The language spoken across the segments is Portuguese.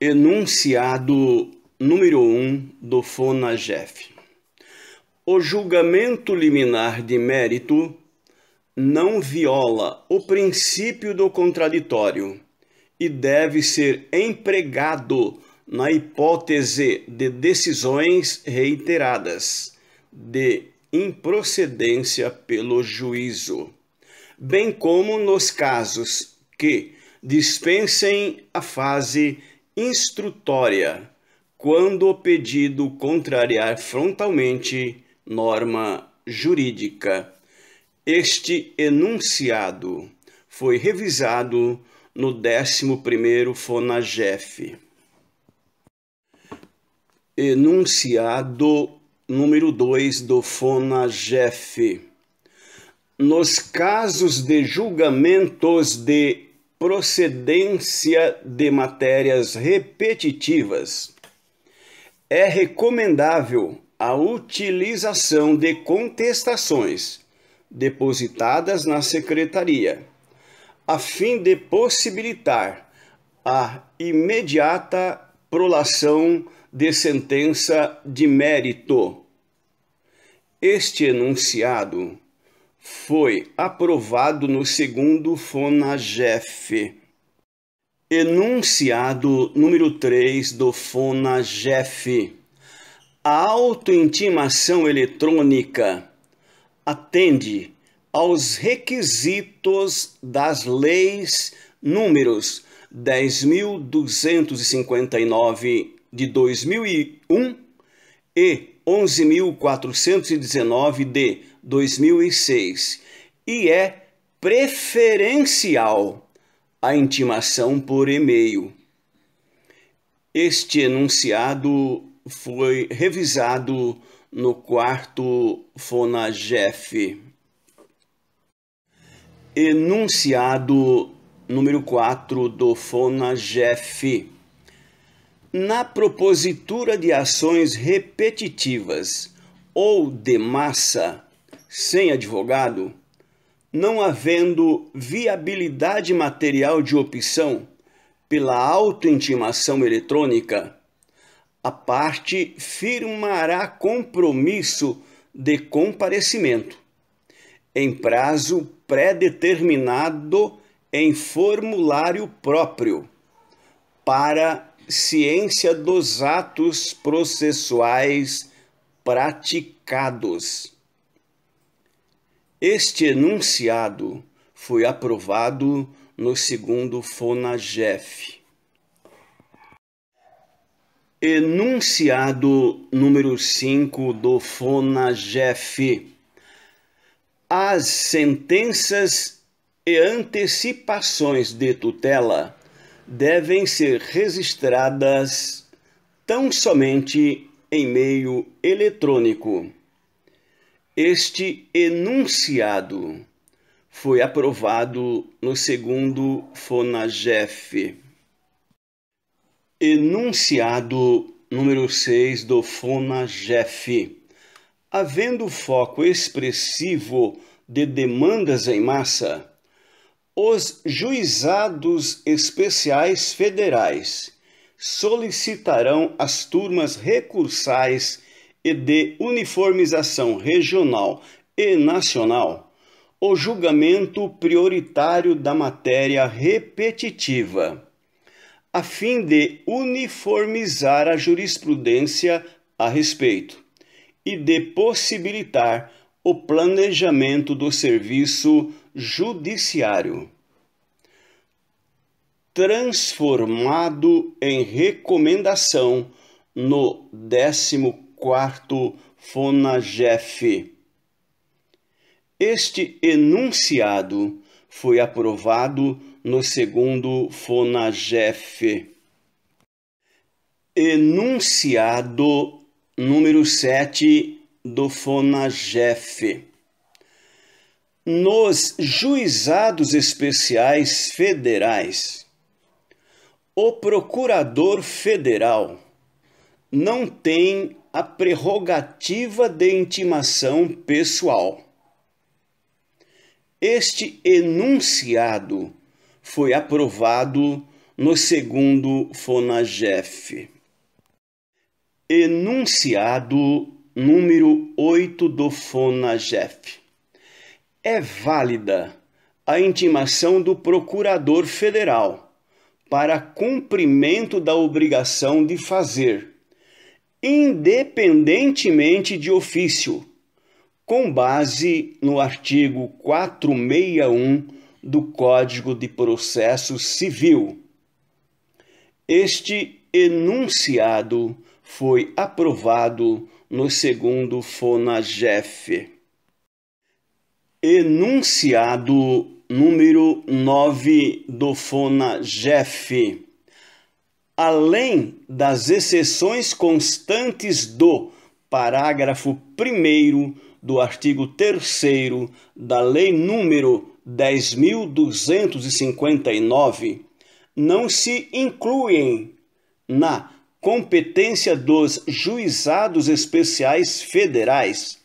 Enunciado número 1 do FONAGEF. O julgamento liminar de mérito não viola o princípio do contraditório e deve ser empregado na hipótese de decisões reiteradas de improcedência pelo juízo, bem como nos casos que dispensem a fase instrutória, quando o pedido contrariar frontalmente norma jurídica. Este enunciado foi revisado no 11º FONAGEF. Enunciado número 2 do FONAGEF. Nos casos de julgamentos de procedência de matérias repetitivas, é recomendável a utilização de contestações depositadas na Secretaria, a fim de possibilitar a imediata prolação de sentença de mérito. Este enunciado foi aprovado no 2º FONAGEF. Enunciado número 3 do FONAGEF. A autointimação eletrônica atende aos requisitos das leis números 10.259 de 2001 e 11.419 de 2006 e é preferencial a intimação por e-mail. Este enunciado foi revisado no 4º FONAGEF. Enunciado número 4 do FONAGEF. Na propositura de ações repetitivas ou de massa, sem advogado, não havendo viabilidade material de opção pela autointimação eletrônica, a parte firmará compromisso de comparecimento, em prazo pré-determinado em formulário próprio, para ciência dos atos processuais praticados. Este enunciado foi aprovado no 2º FONAGEF. Enunciado número 5 do FONAGEF. As sentenças e antecipações de tutela devem ser registradas tão somente em meio eletrônico. Este enunciado foi aprovado no 2º FONAGEF. Enunciado número 6 do FONAGEF. Havendo foco expressivo de demandas em massa, os juizados especiais federais solicitarão às turmas recursais e de uniformização regional e nacional o julgamento prioritário da matéria repetitiva, a fim de uniformizar a jurisprudência a respeito e de possibilitar o planejamento do serviço judiciário. Transformado em recomendação no 14º FONAGEF. Este enunciado foi aprovado no 2º FONAGEF. Enunciado número 7 do FONAGEF. Nos juizados especiais federais, o procurador federal não tem a prerrogativa de intimação pessoal. Este enunciado foi aprovado no segundo FONAGEF. Enunciado número 8 do FONAGEF. É válida a intimação do Procurador Federal para cumprimento da obrigação de fazer, independentemente de ofício, com base no artigo 461 do Código de Processo Civil. Este enunciado foi aprovado no segundo FONAGEF. Enunciado número 9 do FONAGEF. Além das exceções constantes do parágrafo 1º do artigo 3º da Lei nº 10.259, não se incluem na competência dos juizados especiais federais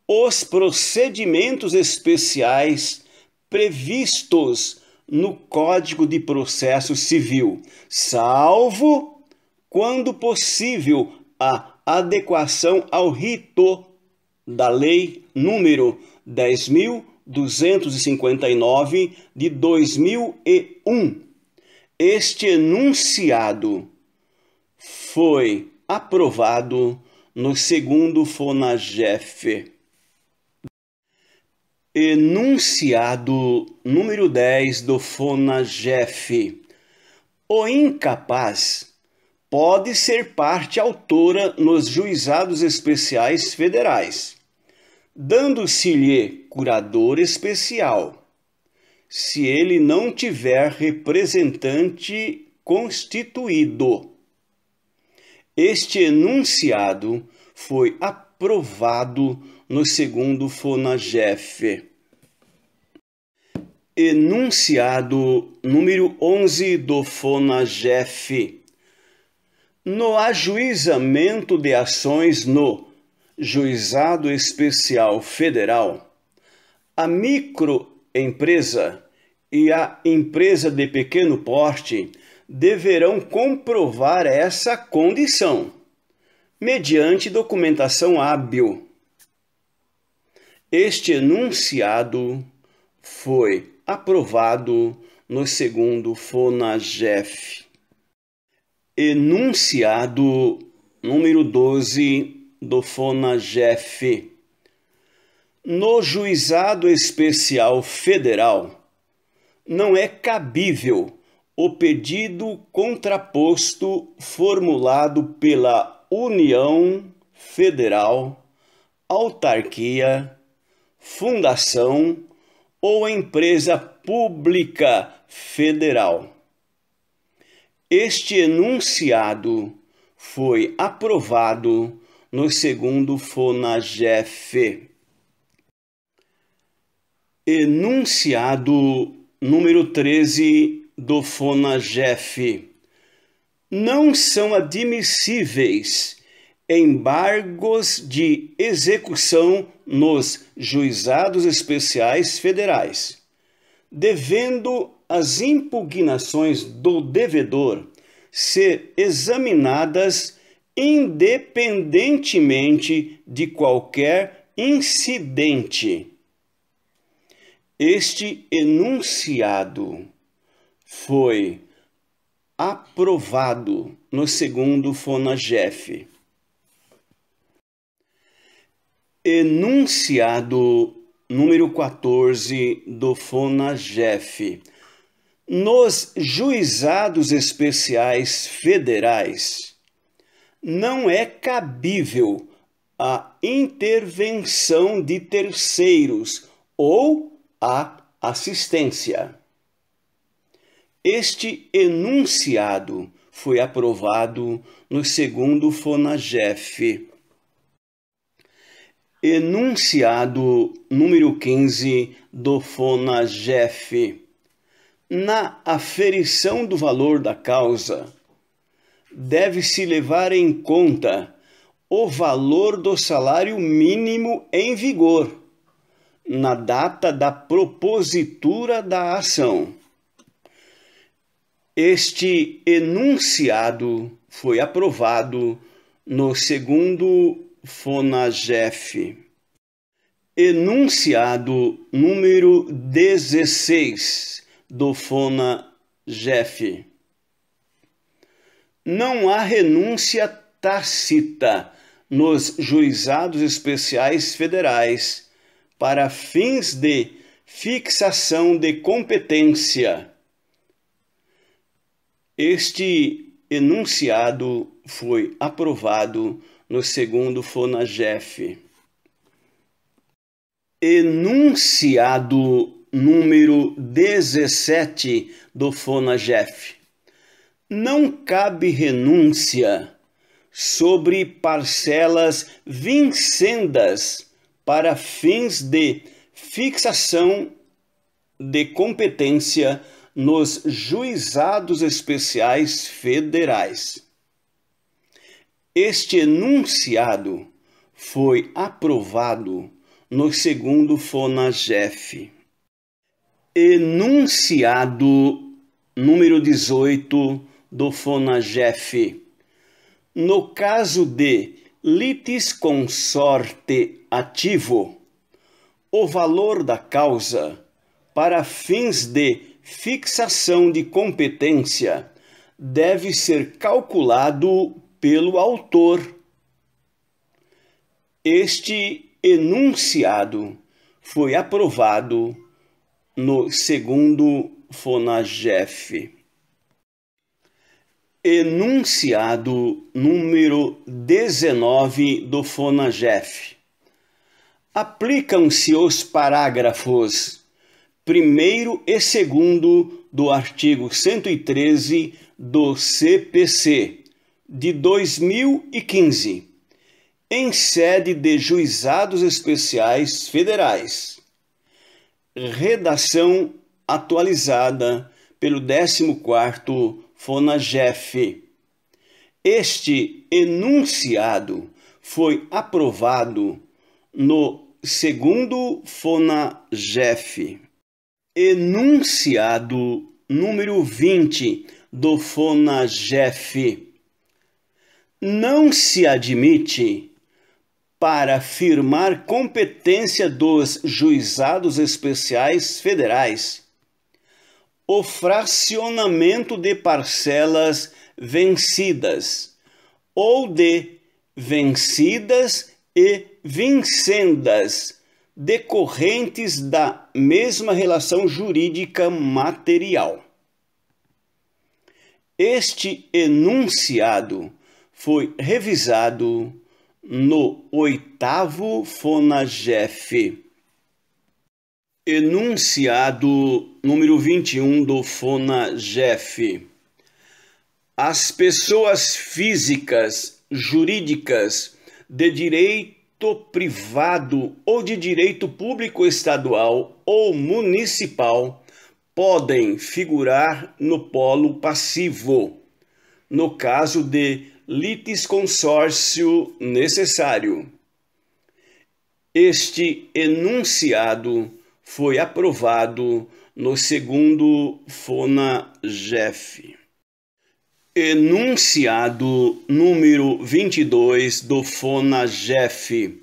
os procedimentos especiais previstos no Código de Processo Civil, salvo quando possível a adequação ao rito da Lei número 10.259 de 2001. Este enunciado foi aprovado no segundo FONAGEF. Enunciado número 10 do FONAGEF. O incapaz pode ser parte autora nos juizados especiais federais, dando-se-lhe curador especial, se ele não tiver representante constituído. Este enunciado foi aprovado no segundo FONAGEF. Enunciado número 11 do FONAGEF. No ajuizamento de ações no Juizado Especial Federal, a microempresa e a empresa de pequeno porte deverão comprovar essa condição, mediante documentação hábil. Este enunciado foi aprovado no segundo FONAGEF. Enunciado número 12 do FONAGEF. No Juizado Especial Federal, não é cabível o pedido contraposto formulado pela União Federal, autarquia, fundação ou empresa pública federal. Este enunciado foi aprovado no segundo FONAGEF. Enunciado número 13 do FONAGEF. Não são admissíveis embargos de execução nos juizados especiais federais, devendo as impugnações do devedor ser examinadas independentemente de qualquer incidente. Este enunciado foi aprovado no segundo FONAGEF. Enunciado número 14 do FONAGEF. Nos juizados especiais federais, não é cabível a intervenção de terceiros ou a assistência. Este enunciado foi aprovado no segundo FONAGEF. Enunciado número 15 do FONAGEF. Na aferição do valor da causa, deve-se levar em conta o valor do salário mínimo em vigor na data da propositura da ação. Este enunciado foi aprovado no segundo FONAGEF. Enunciado número 16 do FONAGEF. Não há renúncia tácita nos juizados especiais federais para fins de fixação de competência. Este enunciado foi aprovado no segundo FONAGEF. Enunciado número 17 do FONAGEF. Não cabe renúncia sobre parcelas vincendas para fins de fixação de competência nos juizados especiais federais. Este enunciado foi aprovado no segundo FONAGEF. Enunciado número 18 do FONAGEF. No caso de litisconsorte ativo, o valor da causa para fins de fixação de competência deve ser calculado pelo autor. Este enunciado foi aprovado no segundo FONAGEF. Enunciado número 19 do FONAGEF. Aplicam-se os parágrafos 1º e 2º do artigo 113 do CPC de 2015, em sede de juizados especiais federais. Redação atualizada pelo 14º FONAGEF. Este enunciado foi aprovado no segundo FONAGEF. Enunciado número 20 do FONAGEF. Não se admite, para firmar competência dos juizados especiais federais, o fracionamento de parcelas vencidas ou de vencidas e vincendas decorrentes da mesma relação jurídica material. Este enunciado foi revisado no 8º FONAGEF. Enunciado número 21 do FONAGEF. As pessoas físicas, jurídicas, de direito privado ou de direito público estadual ou municipal podem figurar no polo passivo, no caso de litisconsórcio necessário. Este enunciado foi aprovado no segundo FONAGEF. Enunciado número 22 do FONAGEF.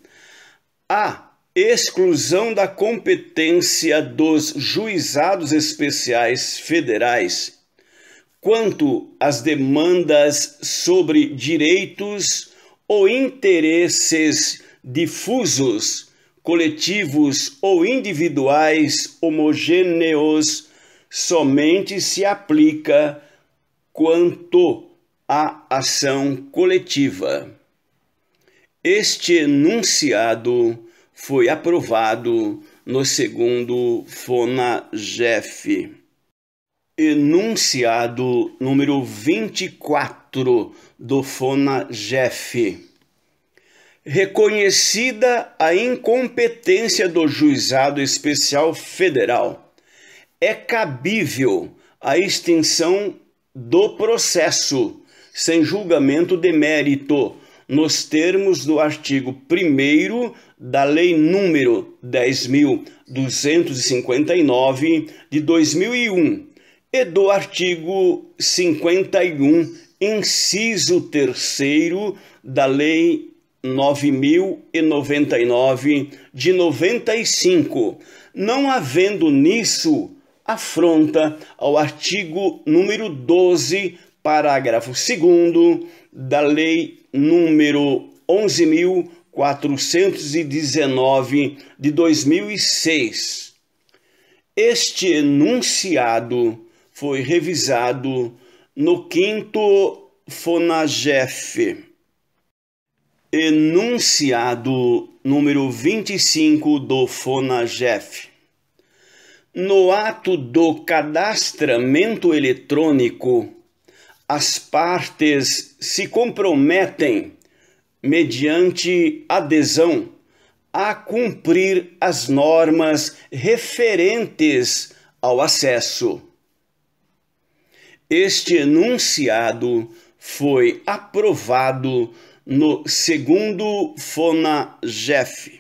A exclusão da competência dos juizados especiais federais quanto às demandas sobre direitos ou interesses difusos, coletivos ou individuais homogêneos somente se aplica quanto à ação coletiva. Este enunciado foi aprovado no segundo FONAGEF. Enunciado número 24 do FONAGEF. Reconhecida a incompetência do Juizado Especial Federal, é cabível a extinção do processo, sem julgamento de mérito, nos termos do artigo 1º da Lei nº 10.259, de 2001, e do artigo 51, inciso 3º da Lei 9.099 de 95, não havendo nisso afronta ao artigo número 12, parágrafo 2º da Lei número 11.419 de 2006. Este enunciado foi revisado no 5º FONAGEF. Enunciado número 25 do FONAGEF. No ato do cadastramento eletrônico, as partes se comprometem, mediante adesão, a cumprir as normas referentes ao acesso. Este enunciado foi aprovado no 2º FONAGEF.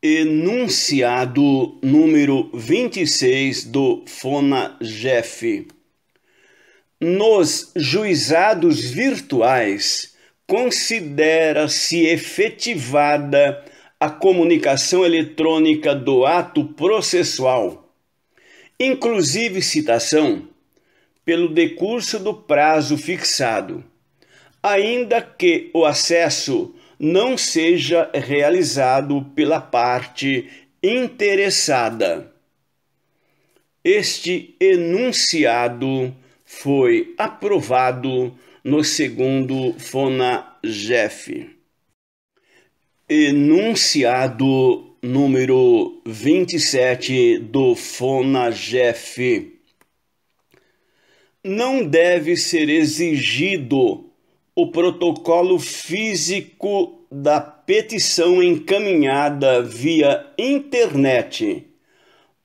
Enunciado número 26 do FONAGEF. Nos juizados virtuais, considera-se efetivada a comunicação eletrônica do ato processual, inclusive citação, pelo decurso do prazo fixado, ainda que o acesso não seja realizado pela parte interessada. Este enunciado foi aprovado no 2º FONAGEF. Enunciado número 27 do FONAGEF. Não deve ser exigido o protocolo físico da petição encaminhada via internet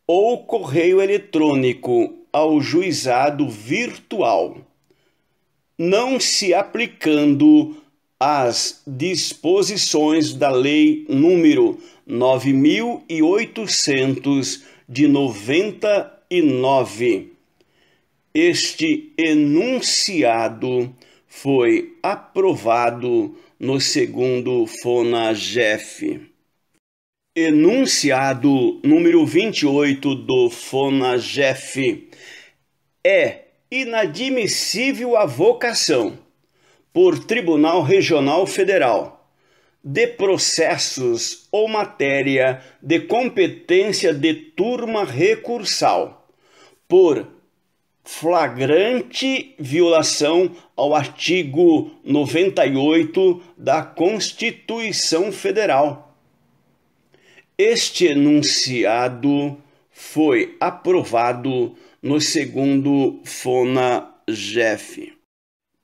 ou correio eletrônico ao juizado virtual, não se aplicando as disposições da Lei número 9.800 de 99. Este enunciado foi aprovado no 2º FONAGEF. Enunciado número 28 do FONAGEF. É inadmissível a vocação, por Tribunal Regional Federal, de processos ou matéria de competência de turma recursal, por flagrante violação ao artigo 98 da Constituição Federal. Este enunciado foi aprovado no 2º FONAGEF.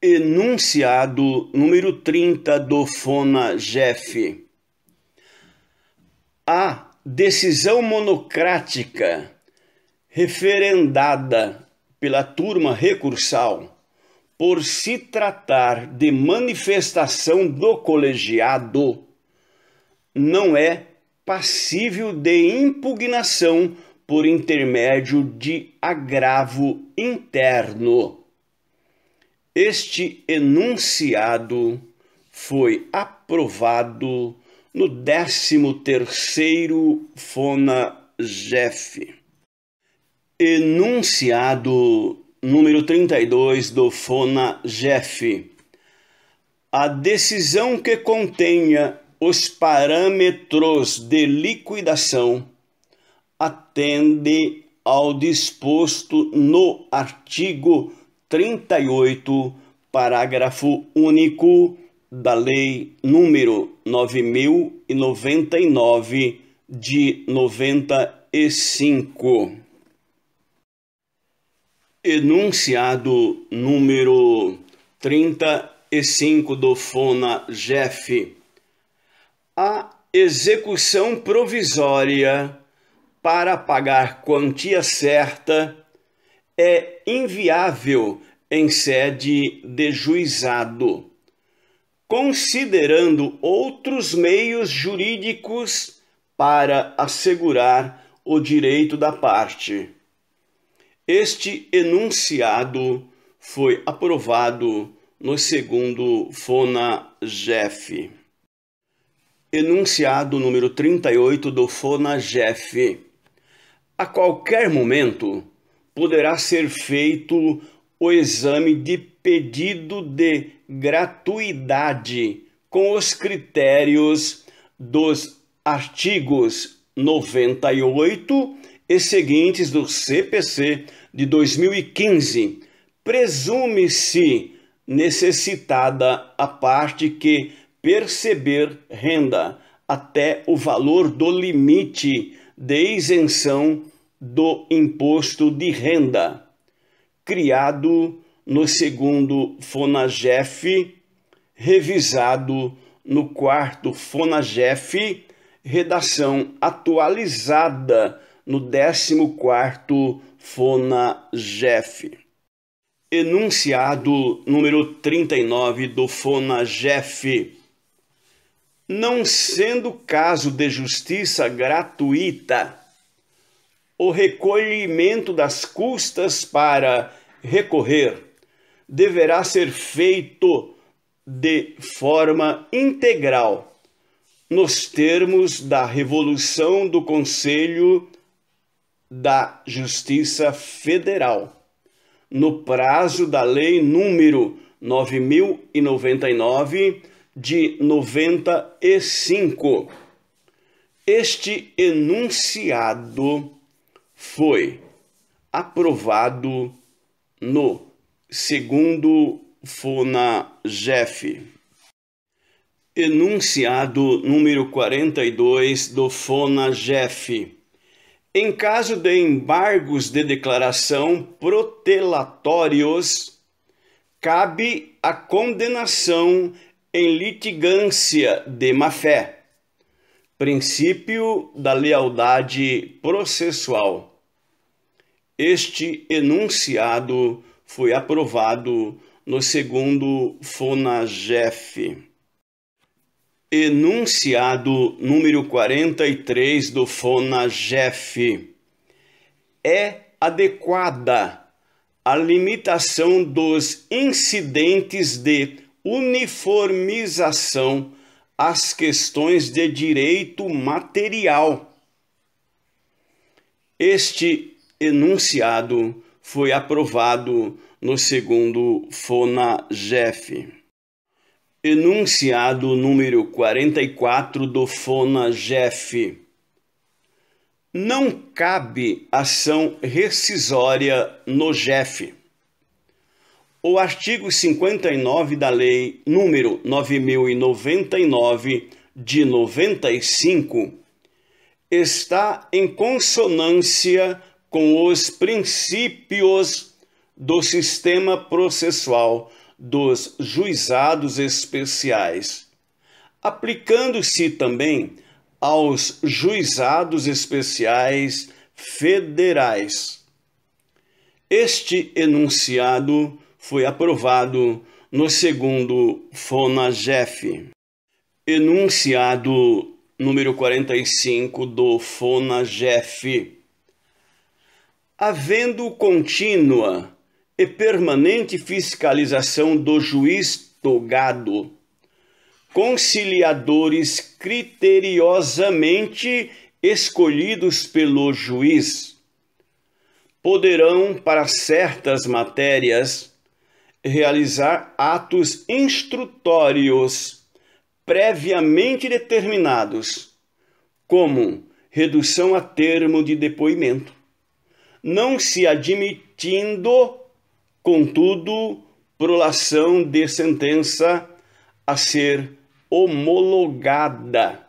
Enunciado número 30 do FONAGEF. A decisão monocrática referendada pela turma recursal, por se tratar de manifestação do colegiado, não é passível de impugnação por intermédio de agravo interno. Este enunciado foi aprovado no 13º FONAGEF. Enunciado número 32 do FONAGEF. A decisão que contenha os parâmetros de liquidação atende ao disposto no artigo 38, parágrafo único da Lei número 9.099 de 95. Enunciado número 35 do FONAGEF. A execução provisória para pagar quantia certa é inviável em sede de juizado, considerando outros meios jurídicos para assegurar o direito da parte. Este enunciado foi aprovado no segundo FONAGEF. Enunciado número 38 do FONAGEF. A qualquer momento poderá ser feito o exame de pedido de gratuidade com os critérios dos artigos 98 e seguintes do CPC de 2015. Presume-se necessitada a parte que perceber renda até o valor do limite de isenção do imposto de renda, criado no segundo FONAGEF, revisado no quarto FONAGEF, redação atualizada no 14º FONAGEF. Enunciado número 39 do FONAGEF. Não sendo caso de justiça gratuita, o recolhimento das custas para recorrer deverá ser feito de forma integral, nos termos da resolução do Conselho da Justiça Federal, no prazo da Lei número 9.099 de 95. Este enunciado foi aprovado no segundo FONAGEF. Enunciado número 42 do FONAGEF. Em caso de embargos de declaração protelatórios, cabe a condenação em litigância de má-fé, princípio da lealdade processual. Este enunciado foi aprovado no segundo FONAGEF. Enunciado número 43 do FONAGEF. É adequada a limitação dos incidentes de uniformização às questões de direito material. Este enunciado foi aprovado no segundo FONAGEF. Enunciado número 44 do FONAGEF. Não cabe ação rescisória no GEF. O artigo 59 da Lei número 9.099 de 95 está em consonância com os princípios do sistema processual dos juizados especiais, aplicando-se também aos juizados especiais federais. Este enunciado foi aprovado no segundo FONAGEF. Enunciado número 45 do FONAGEF. Havendo contínua e permanente fiscalização do juiz togado, conciliadores criteriosamente escolhidos pelo juiz poderão, para certas matérias, realizar atos instrutórios previamente determinados, como redução a termo de depoimento, não se admitindo, contudo, prolação de sentença a ser homologada.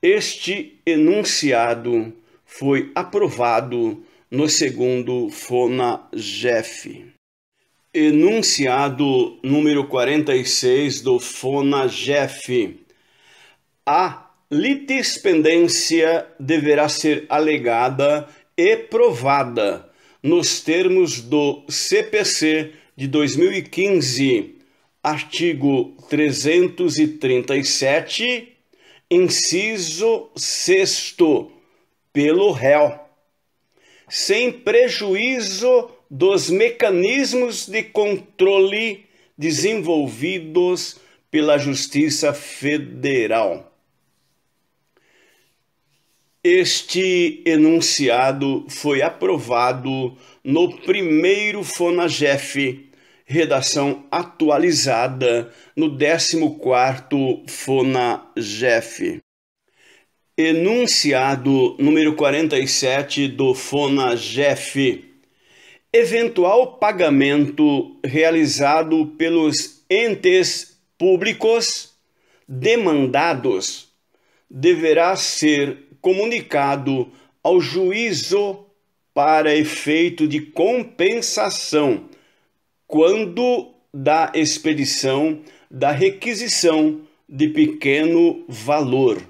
Este enunciado foi aprovado no segundo FONAGEF. Enunciado número 46 do FONAGEF. A litispendência deverá ser alegada e provada nos termos do CPC de 2015, artigo 337, inciso 6º, pelo réu, sem prejuízo dos mecanismos de controle desenvolvidos pela Justiça Federal. Este enunciado foi aprovado no primeiro FONAGEF, redação atualizada no 14º FONAGEF. Enunciado número 47 do FONAGEF. Eventual pagamento realizado pelos entes públicos demandados deverá ser comunicado ao juízo para efeito de compensação quando da expedição da requisição de pequeno valor.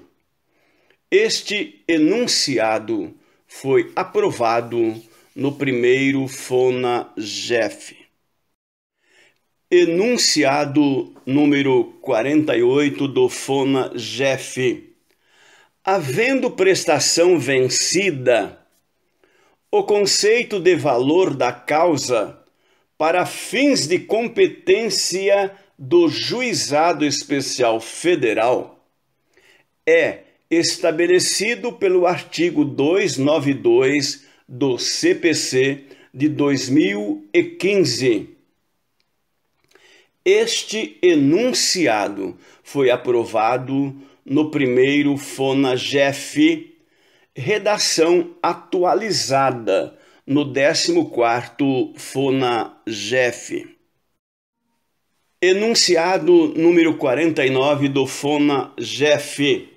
Este enunciado foi aprovado no primeiro FONAGEF. Enunciado número 48 do FONAGEF. Havendo prestação vencida, o conceito de valor da causa para fins de competência do Juizado Especial Federal é estabelecido pelo artigo 292 do CPC de 2015. Este enunciado foi aprovado no primeiro FONAGEF, redação atualizada no 14º FONAGEF. Enunciado número 49 do FONAGEF.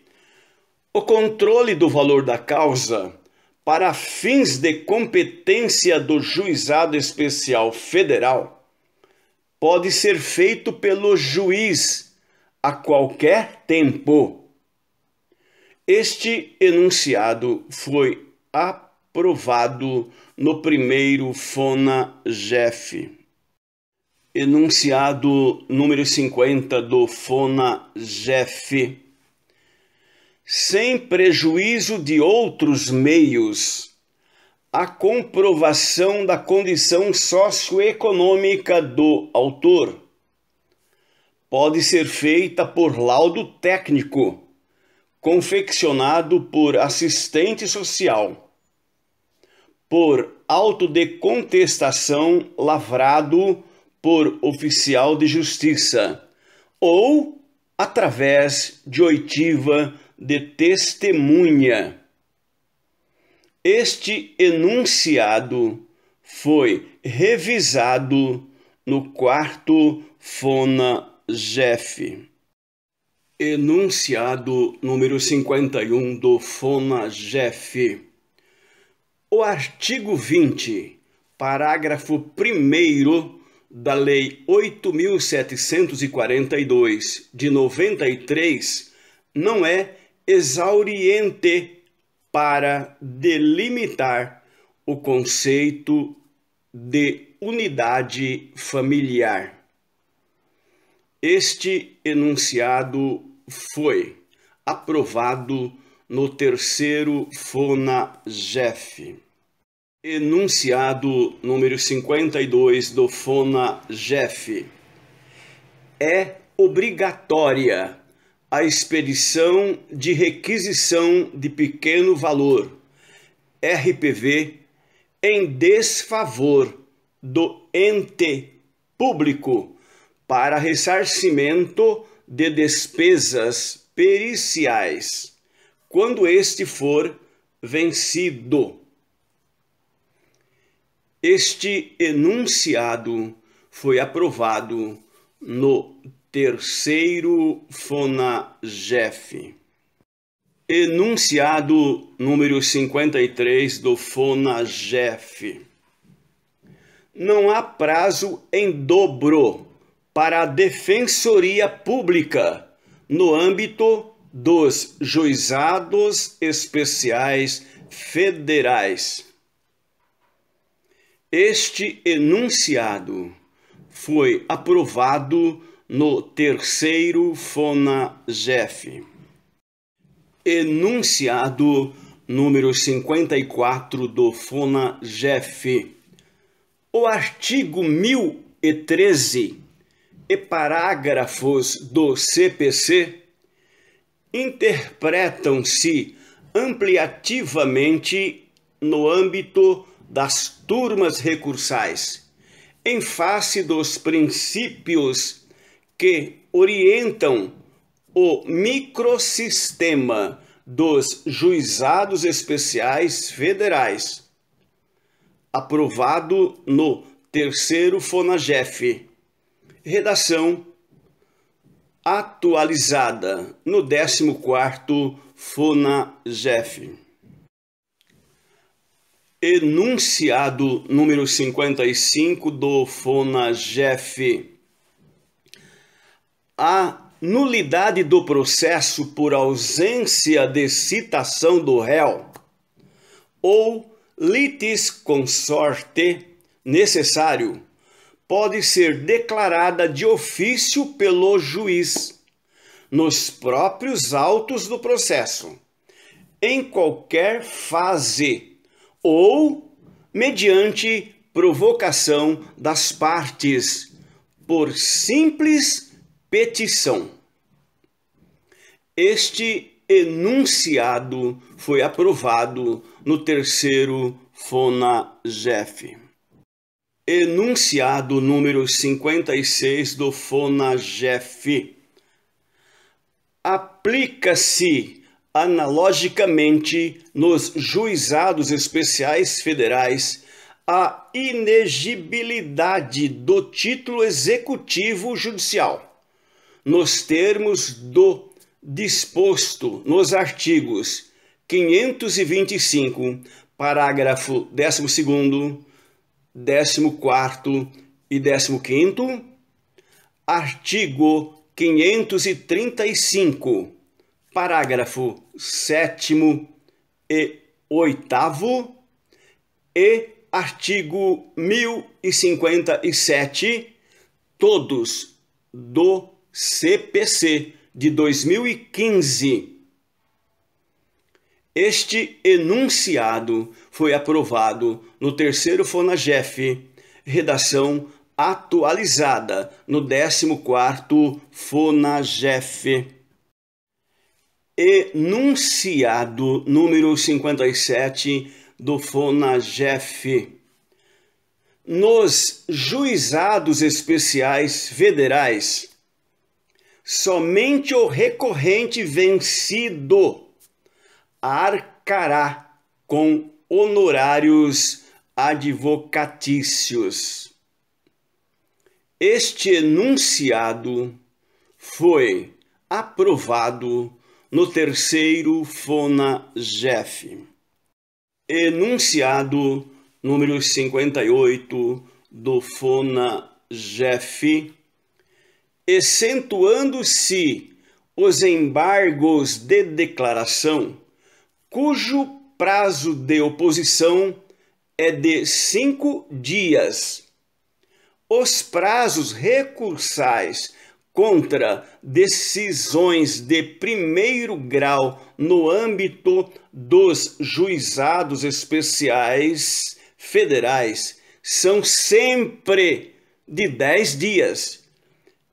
O controle do valor da causa para fins de competência do Juizado Especial Federal pode ser feito pelo juiz a qualquer tempo. Este enunciado foi aprovado no primeiro FONAGEF. Enunciado número 50 do FONAGEF. Sem prejuízo de outros meios, a comprovação da condição socioeconômica do autor pode ser feita por laudo técnico, confeccionado por assistente social, por auto de contestação lavrado por oficial de justiça ou através de oitiva de testemunha. Este enunciado foi revisado no 4º FONAGEF. Enunciado número 51 do FONAGEF. O artigo 20, parágrafo 1º da Lei 8.742 de 93 não é exauriente para delimitar o conceito de unidade familiar. Este enunciado foi aprovado no 3º FONAGEF. Enunciado número 52 do FONAGEF. É obrigatória a expedição de requisição de pequeno valor, RPV, em desfavor do ente público para ressarcimento de despesas periciais, quando este for vencido. Este enunciado foi aprovado no 3º FONAGEF. Enunciado número 53 do FONAGEF. Não há prazo em dobro para a Defensoria Pública no âmbito dos Juizados Especiais Federais. Este enunciado foi aprovado no 3º FONAGEF. Enunciado número 54 do FONAGEF. O artigo 1013 e parágrafos do CPC interpretam-se ampliativamente no âmbito das turmas recursais, em face dos princípios que orientam o microsistema dos Juizados Especiais Federais, aprovado no 3º FONAGEF, redação atualizada no 14º FONAGEF. Enunciado número 55 do FONAGEF. A nulidade do processo por ausência de citação do réu ou litisconsorte necessário pode ser declarada de ofício pelo juiz nos próprios autos do processo, em qualquer fase ou mediante provocação das partes por simples petição. Este enunciado foi aprovado no 3º FONAGEF. Enunciado número 56 do FONAGEF. Aplica-se analogicamente nos Juizados Especiais Federais a inexigibilidade do título executivo judicial, nos termos do disposto nos artigos 525, parágrafo 12º, 14º e 15º, artigo 535, parágrafo 7º e 8º e artigo 1057, todos do CPC de 2015. Este enunciado foi aprovado no 3º FONAGEF, redação atualizada no 14º FONAGEF. Enunciado número 57 do FONAGEF. Nos Juizados Especiais Federais, somente o recorrente vencido arcará com honorários advocatícios. Este enunciado foi aprovado no 3º FONAGEF. Enunciado número 58 do FONAGEF. Excetuando-se os embargos de declaração, cujo prazo de oposição é de 5 dias. Os prazos recursais contra decisões de primeiro grau no âmbito dos Juizados Especiais Federais são sempre de 10 dias,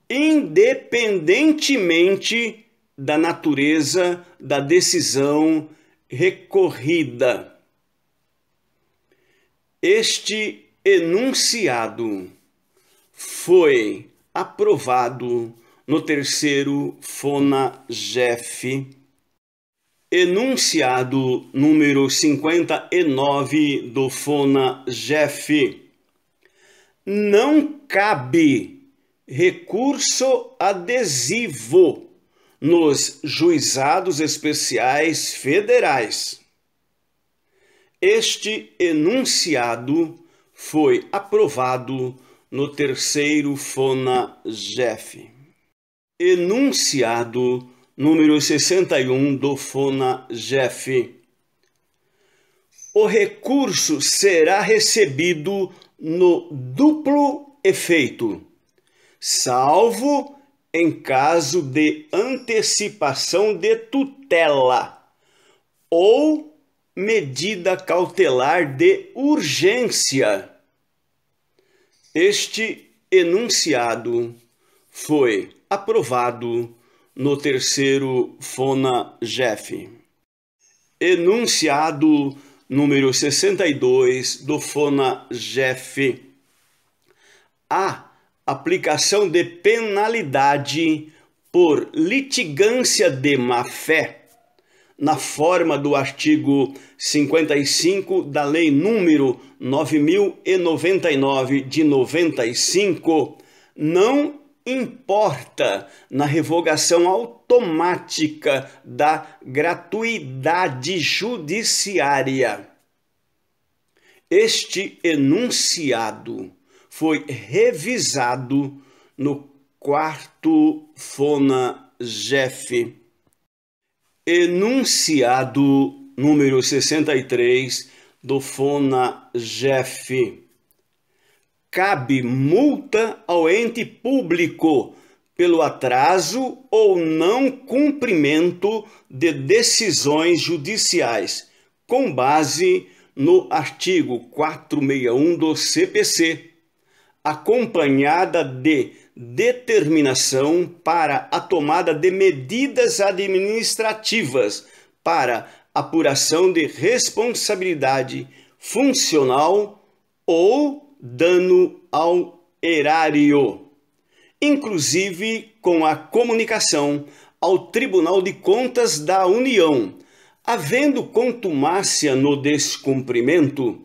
independentemente da natureza da decisão recorrida. Este enunciado foi aprovado no 3º FONAGEF. Enunciado número 59 do FONAGEF. Não cabe recurso adesivo nos Juizados Especiais Federais. Este enunciado foi aprovado no 3º FONAGEF. Enunciado número 61 do FONAGEF. O recurso será recebido no duplo efeito, salvo em caso de antecipação de tutela ou medida cautelar de urgência. Este enunciado foi aprovado no terceiro FONA-GEF. Enunciado número 62 do FONA-GEF. A aplicação de penalidade por litigância de má-fé, na forma do artigo 55 da Lei número 9.099 de 95, não importa na revogação automática da gratuidade judiciária. Este enunciado foi revisado no quarto FONA-GEF. Enunciado número 63 do FONA-GEF. Cabe multa ao ente público pelo atraso ou não cumprimento de decisões judiciais, com base no artigo 461 do CPC, acompanhada de determinação para a tomada de medidas administrativas para apuração de responsabilidade funcional ou dano ao erário, inclusive com a comunicação ao Tribunal de Contas da União. Havendo contumácia no descumprimento,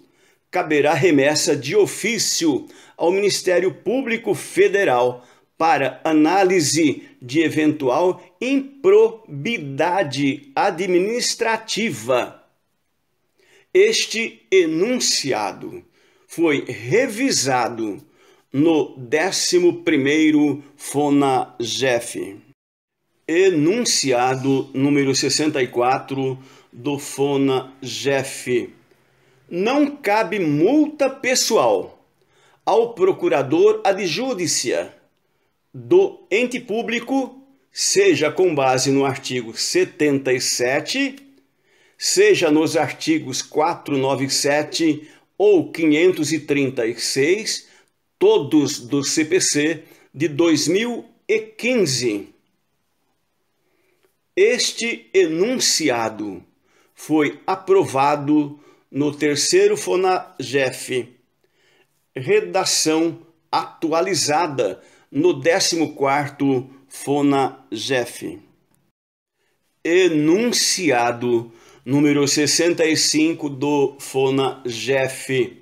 caberá remessa de ofício ao Ministério Público Federal para análise de eventual improbidade administrativa. Este enunciado foi revisado no 11º FONA-GEF. Enunciado número 64 do FONA-GEF. Não cabe multa pessoal ao procurador adjudícia do ente público, seja com base no artigo 77, seja nos artigos 497 ou 536, todos do CPC de 2015. Este enunciado foi aprovado no terceiro FONA-GEF. Redação atualizada no 14º FONA-GEF. Enunciado número 65 do FONA-GEF.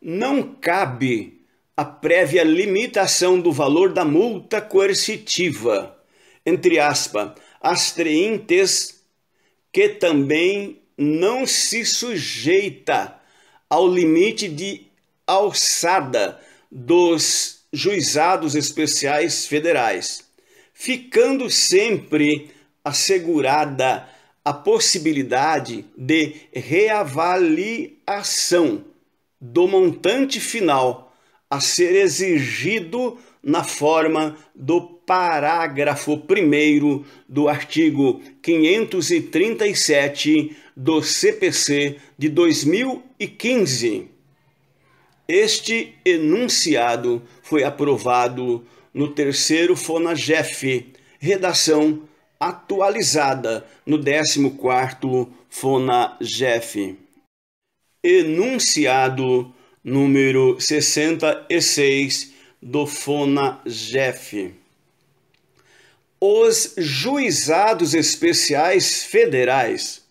Não cabe a prévia limitação do valor da multa coercitiva, entre aspas, astraentes, que também não se sujeita ao limite de alçada dos juizados especiais federais, ficando sempre assegurada a possibilidade de reavaliação do montante final a ser exigido na forma do parágrafo 1º do artigo 537 do CPC de 2015. Este enunciado foi aprovado no terceiro FONA-GEF, redação atualizada no 14º FONA-GEF. Enunciado número 66 do FONA-GEF. Os juizados especiais federais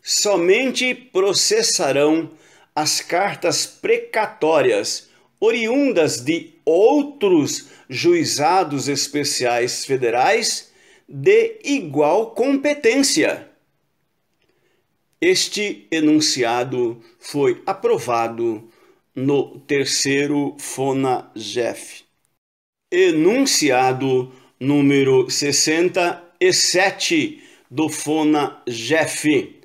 somente processarão as cartas precatórias oriundas de outros juizados especiais federais de igual competência. Este enunciado foi aprovado no terceiro FONA-GEF. Enunciado número 67 do FONA-GEF.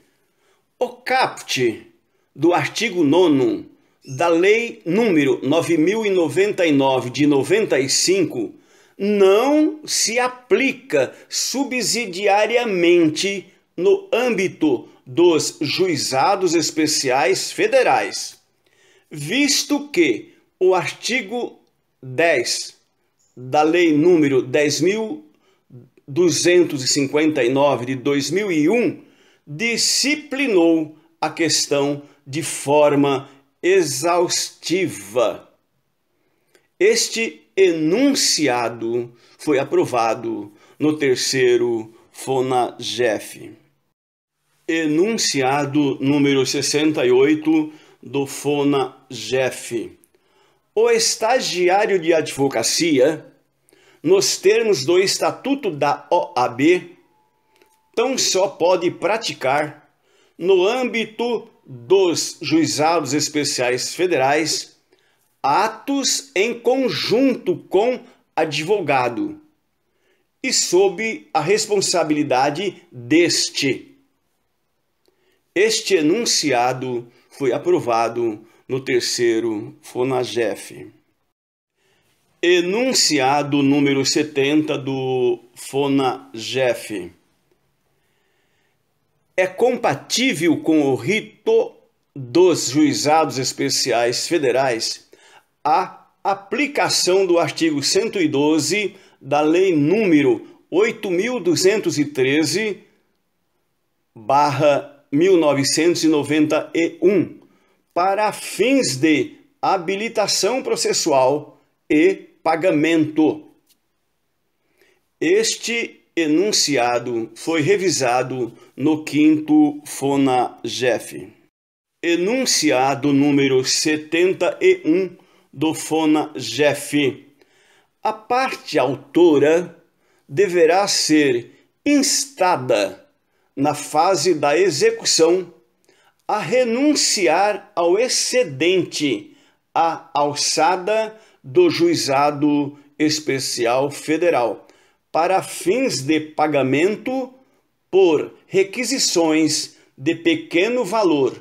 O caput do artigo 9º da Lei número 9.099 de 95 não se aplica subsidiariamente no âmbito dos Juizados Especiais Federais, visto que o artigo 10 da Lei número 10.259 de 2001 disciplinou a questão de forma exaustiva. Este enunciado foi aprovado no terceiro FONAGEF. Enunciado número 68 do FONAGEF. O estagiário de advocacia, nos termos do Estatuto da OAB, tão só pode praticar, no âmbito dos Juizados Especiais Federais, atos em conjunto com advogado e sob a responsabilidade deste. Este enunciado foi aprovado no terceiro FONAGEF. Enunciado número 70 do FONAGEF. É compatível com o rito dos Juizados Especiais Federais a aplicação do artigo 112 da Lei número 8.213/1991 para fins de habilitação processual e pagamento. Este enunciado foi revisado no 5º FONAGEF. Enunciado número 71 do FONAGEF. A parte autora deverá ser instada na fase da execução a renunciar ao excedente à alçada do Juizado Especial Federal para fins de pagamento por requisições de pequeno valor,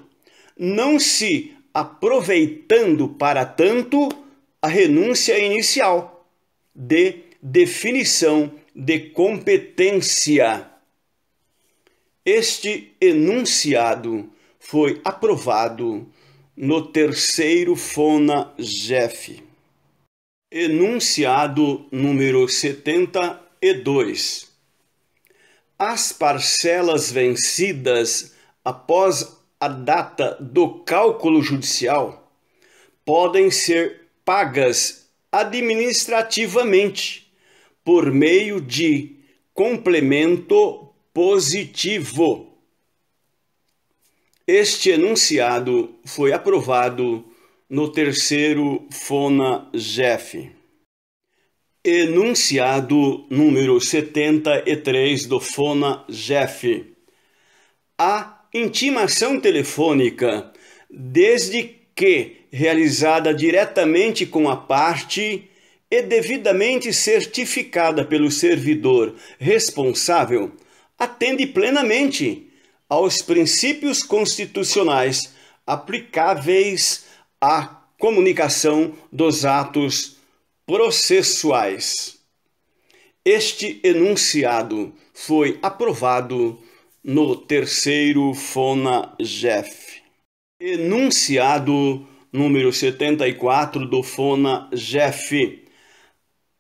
não se aproveitando para tanto a renúncia inicial de definição de competência. Este enunciado foi aprovado no terceiro FONAGEF. Enunciado número 72. As parcelas vencidas após a data do cálculo judicial podem ser pagas administrativamente por meio de complemento positivo. Este enunciado foi aprovado no terceiro FONAGEF. Enunciado número 73 do FONAGEF. A intimação telefônica, desde que realizada diretamente com a parte e devidamente certificada pelo servidor responsável, atende plenamente aos princípios constitucionais aplicáveis à comunicação dos atos processuais. Este enunciado foi aprovado no terceiro FONAGEF. Enunciado número 74 do FONAGEF.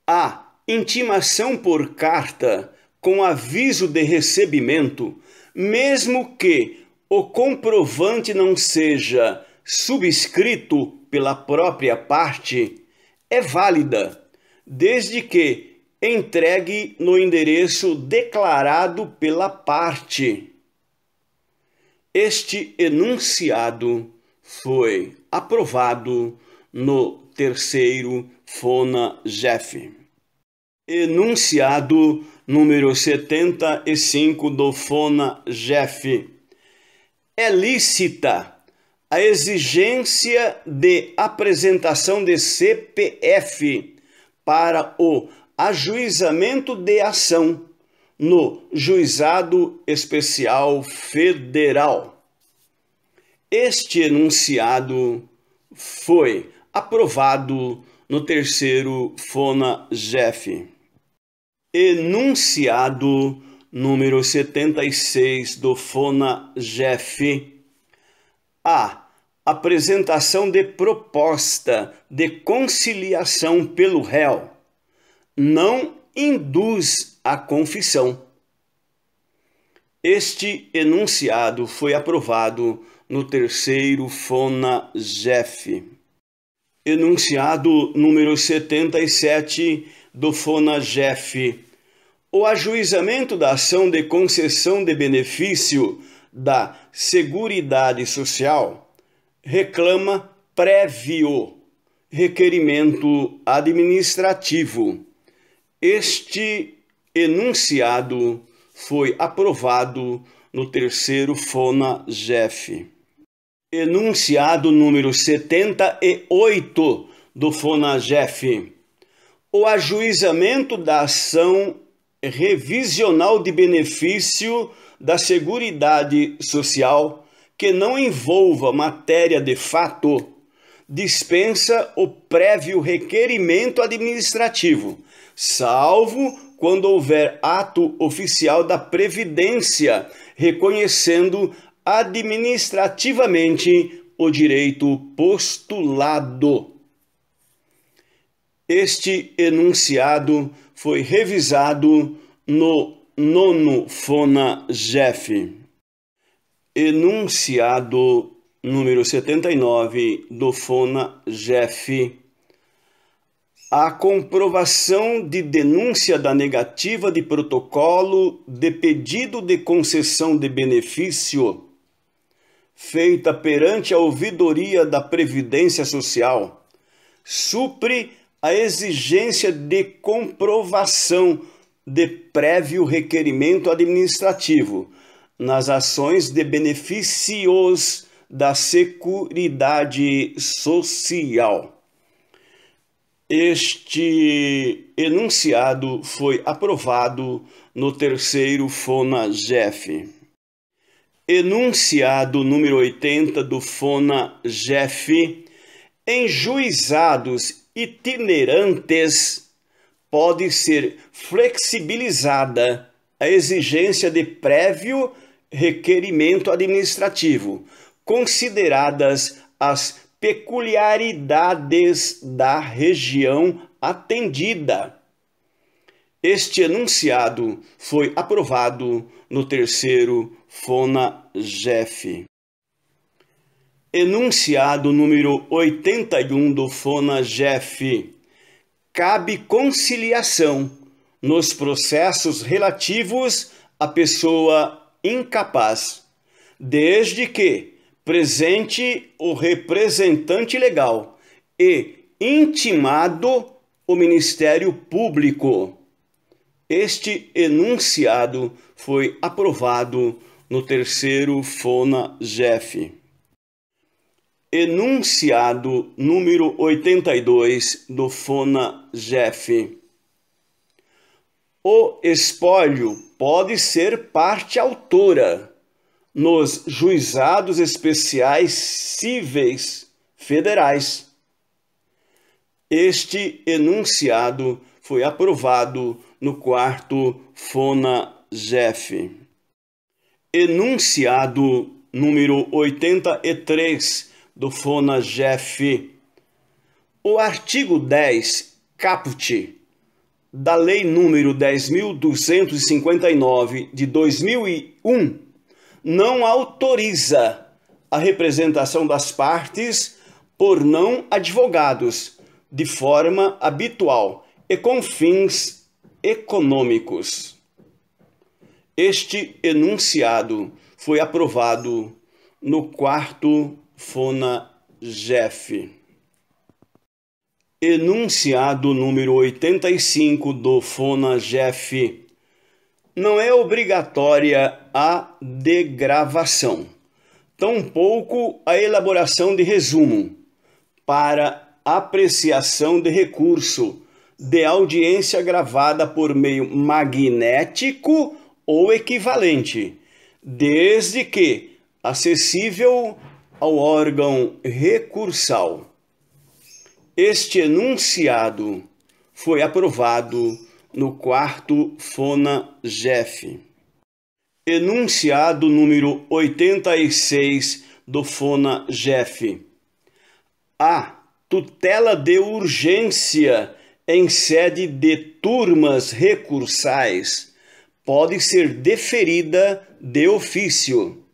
A intimação por carta com aviso de recebimento, mesmo que o comprovante não seja subscrito pela própria parte, é válida, desde que entregue no endereço declarado pela parte. Este enunciado foi aprovado no terceiro FONAGEF. Enunciado número 75 do FONAGEF. É lícita a exigência de apresentação de CPF para o ajuizamento de ação no Juizado Especial Federal. Este enunciado foi aprovado no terceiro FONAGEF. Enunciado número 76 do FONAGEF. A. Apresentação de proposta de conciliação pelo réu não induz a confissão. Este enunciado foi aprovado no terceiro FONAGEF. Enunciado número 77 do FONAGEF. O ajuizamento da ação de concessão de benefício da Seguridade Social reclama prévio requerimento administrativo. Este enunciado foi aprovado no terceiro FONAGEF. Enunciado número 78 do FONAGEF. O ajuizamento da ação revisional de benefício da Seguridade Social que não envolva matéria de fato dispensa o prévio requerimento administrativo, salvo quando houver ato oficial da Previdência reconhecendo administrativamente o direito postulado. Este enunciado foi revisado no nono FONAGEF. Enunciado número 79 do FONAGEF. A comprovação de denúncia da negativa de protocolo de pedido de concessão de benefício feita perante a ouvidoria da Previdência Social supre a exigência de comprovação de prévio requerimento administrativo nas ações de benefícios da Seguridade Social. Este enunciado foi aprovado no terceiro FONAGEF. Enunciado número 80 do FONAGEF. Em juizados itinerantes, pode ser flexibilizada a exigência de prévio requerimento administrativo, consideradas as peculiaridades da região atendida. Este enunciado foi aprovado no terceiro FONAGEF. Enunciado número 81 do FONAGEF. Cabe conciliação nos processos relativos à pessoa incapaz, desde que presente o representante legal e intimado o Ministério Público. Este enunciado foi aprovado no terceiro FONAGEF. Enunciado número 82 do FONAGEF. O espólio pode ser parte autora nos juizados especiais cíveis federais. Este enunciado foi aprovado no quarto FONAGEF. Enunciado número 83 do FONAGEF. O artigo 10, caput, da Lei número 10.259 de 2001, não autoriza a representação das partes por não advogados, de forma habitual e com fins econômicos. Este enunciado foi aprovado no quarto FONAGEF. Enunciado número 85 do FONAGEF. Não é obrigatória a degravação, tampouco a elaboração de resumo, para apreciação de recurso de audiência gravada por meio magnético ou equivalente, desde que acessível ao órgão recursal. Este enunciado foi aprovado no quarto FONAGEF. Enunciado número 86 do FONA-GEF. A tutela de urgência em sede de turmas recursais pode ser deferida de ofício.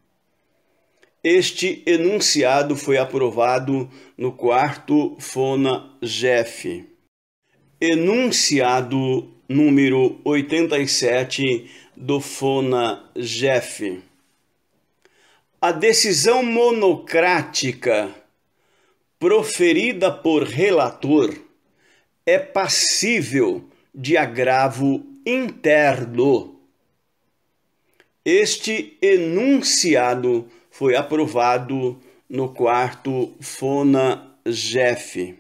Este enunciado foi aprovado no 4º FONA-GEF. Enunciado número 87 do FONA-GEF. A decisão monocrática proferida por relator é passível de agravo interno. Este enunciado foi aprovado no 4º FONA-GEF.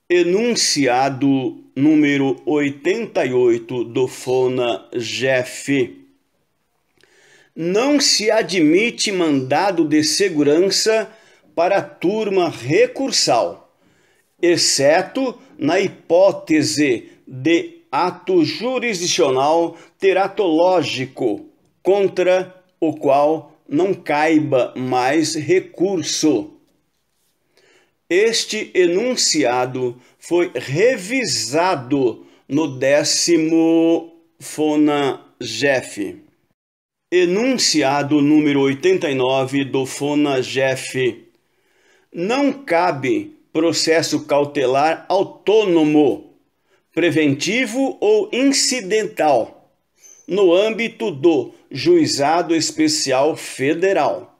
Enunciado número 88 do FONA-GEF. Não se admite mandado de segurança para a turma recursal, exceto na hipótese de ato jurisdicional teratológico, contra o qual não caiba mais recurso. Este enunciado foi revisado no 10º FONA-GEF. Enunciado número 89 do FONA-GEF. Não cabe processo cautelar autônomo, preventivo ou incidental, no âmbito do Juizado Especial Federal.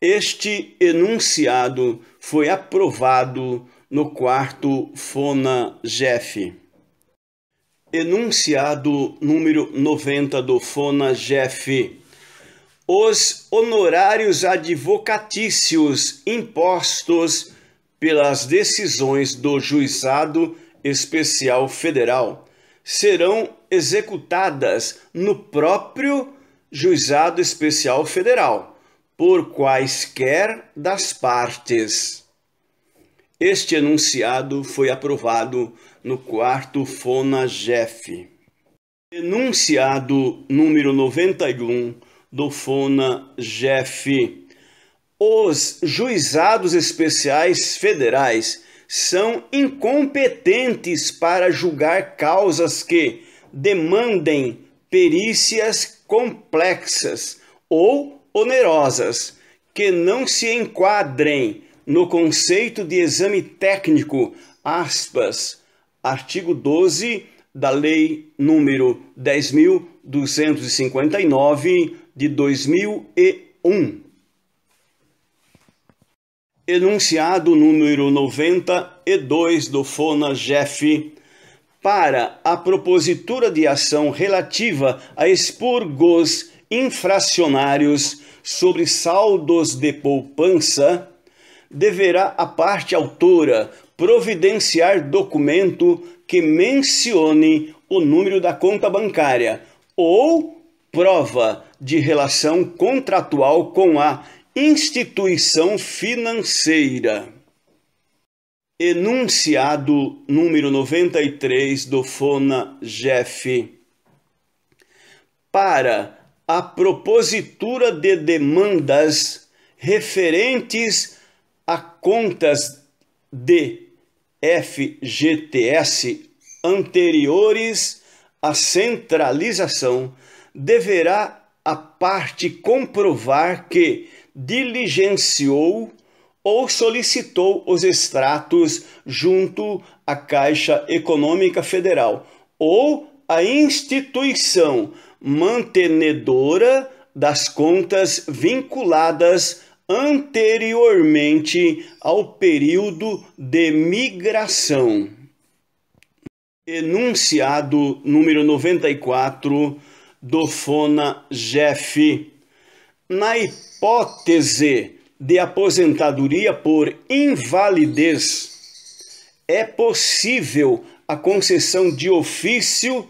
Este enunciado foi aprovado no 4º FONA-GEF. Enunciado número 90 do FONA-GEF. Os honorários advocatícios impostos pelas decisões do Juizado Especial Federal serão executadas no próprio Juizado Especial Federal, por quaisquer das partes. Este enunciado foi aprovado no 4º FONA-GEF. Enunciado número 91 do FONA-GEF. Os juizados especiais federais são incompetentes para julgar causas que demandem perícias complexas ou onerosas, que não se enquadrem no conceito de exame técnico, aspas, artigo 12 da Lei número 10.259 de 2001. Enunciado número 92 do FONA-GEF. Para a propositura de ação relativa a expurgos infracionários sobre saldos de poupança, deverá a parte autora providenciar documento que mencione o número da conta bancária ou prova de relação contratual com a instituição financeira. Enunciado número 93 do FONA-GEF. Para a propositura de demandas referentes a contas de FGTS anteriores à centralização, deverá a parte comprovar que diligenciou ou solicitou os extratos junto à Caixa Econômica Federal ou à instituição mantenedora das contas vinculadas anteriormente ao período de migração. Enunciado número 94 do FONA-GEF. Na hipótese de aposentadoria por invalidez, é possível a concessão de ofício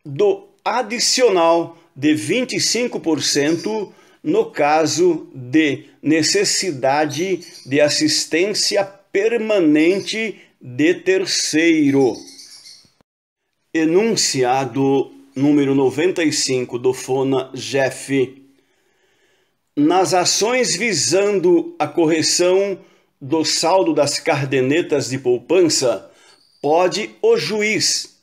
do adicional de 25% no caso de necessidade de assistência permanente de terceiro. Enunciado número 95 do FONA-GEF. Nas ações visando a correção do saldo das cardenetas de poupança, pode o juiz,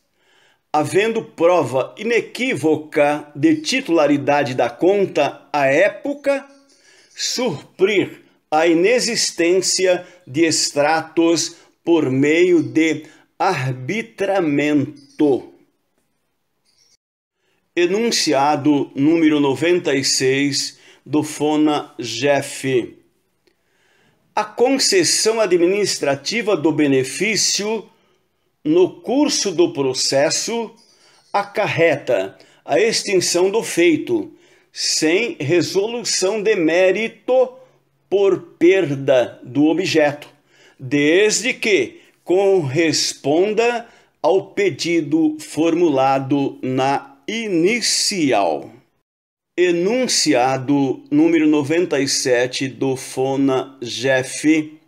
havendo prova inequívoca de titularidade da conta à época, suprir a inexistência de extratos por meio de arbitramento. Enunciado número 96 do FONA-GEF. A concessão administrativa do benefício no curso do processo acarreta a extinção do feito, sem resolução de mérito por perda do objeto, desde que corresponda ao pedido formulado na inicial. Enunciado número 97 do FONA-GEF.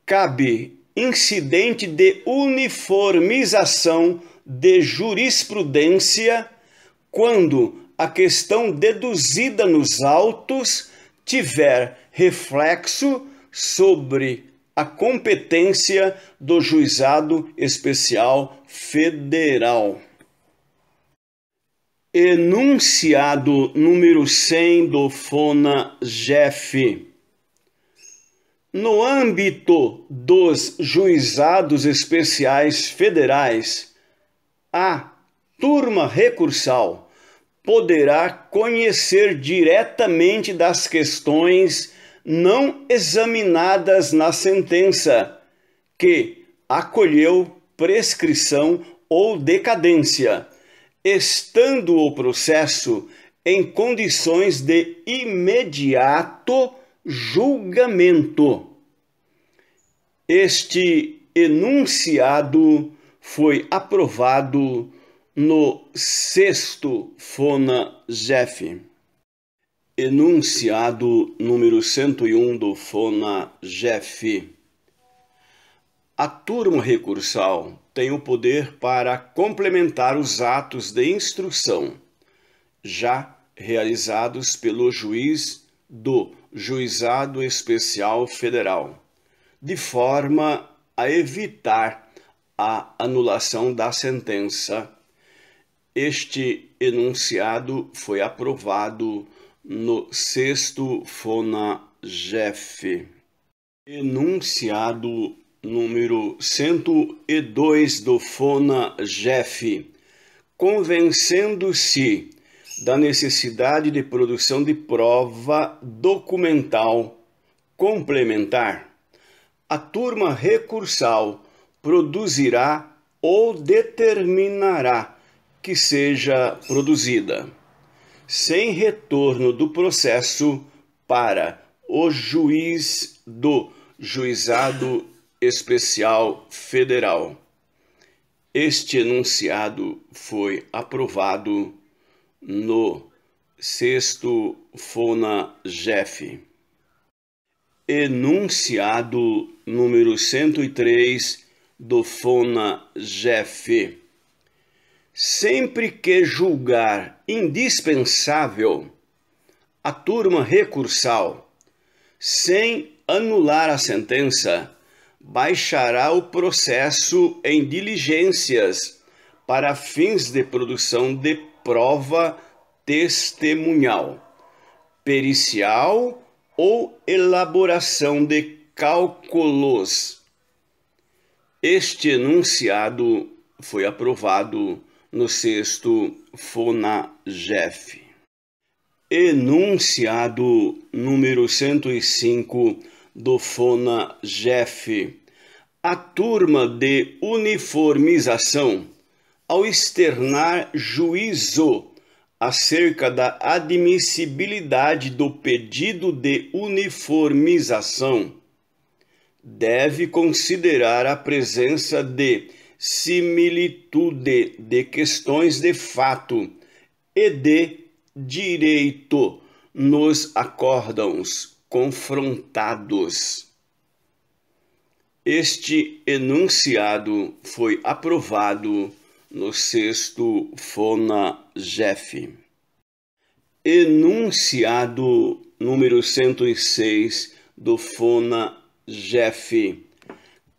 Cabe incidente de uniformização de jurisprudência quando a questão deduzida nos autos tiver reflexo sobre a competência do Juizado Especial Federal. Enunciado número 100 do FONA-GEF. No âmbito dos Juizados Especiais Federais, a turma recursal poderá conhecer diretamente das questões não examinadas na sentença que acolheu prescrição ou decadência, estando o processo em condições de imediato julgamento. Este enunciado foi aprovado no 6º FONA-GEF. Enunciado número 101 do FONA-GEF. A turma recursal tem o poder para complementar os atos de instrução já realizados pelo juiz do Juizado Especial Federal, de forma a evitar a anulação da sentença. Este enunciado foi aprovado no 6º FONA-GEF. Enunciado número 102 do FONA-GEF. Convencendo-se da necessidade de produção de prova documental complementar, a turma recursal produzirá ou determinará que seja produzida, sem retorno do processo para o juiz do Juizado Especial Federal. Este enunciado foi aprovado no 6º FONA-GEF. Enunciado número 103 do FONA-GEF. Sempre que julgar indispensável, a turma recursal, sem anular a sentença, baixará o processo em diligências para fins de produção de prova testemunhal, pericial ou elaboração de cálculos. Este enunciado foi aprovado no 6º FONA-GEF. Enunciado número 105 do FONA-GEF. A turma de uniformização, ao externar juízo acerca da admissibilidade do pedido de uniformização, deve considerar a presença de similitude de questões de fato e de direito nos acórdãos confrontados. Este enunciado foi aprovado no 6º FONA-JEF. Enunciado número 106 do FONA-JEF.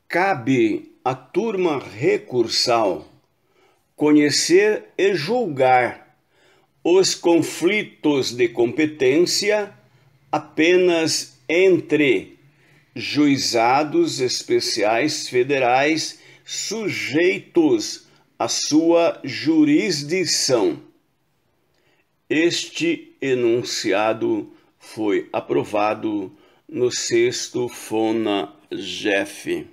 Cabe à turma recursal conhecer e julgar os conflitos de competência apenas entre juizados especiais federais sujeitos à sua jurisdição. Este enunciado foi aprovado no 6º FONA-JEF.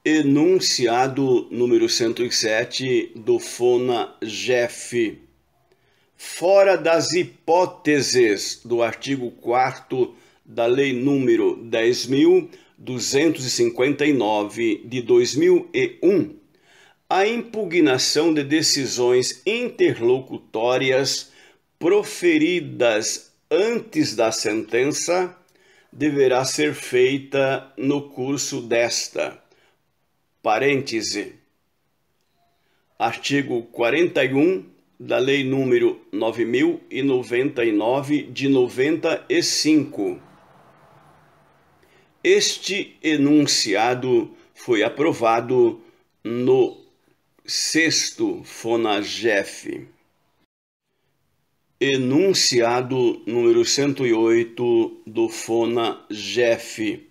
Enunciado número 107 do FONA-JEF. Fora das hipóteses do artigo 4º da Lei número 10.259 de 2001, a impugnação de decisões interlocutórias proferidas antes da sentença deverá ser feita no curso desta. Parêntese. Artigo 41 da Lei número 9.099 de 95. Este enunciado foi aprovado no 6º FONA-JEF. Enunciado número 108 do FONA-JEF.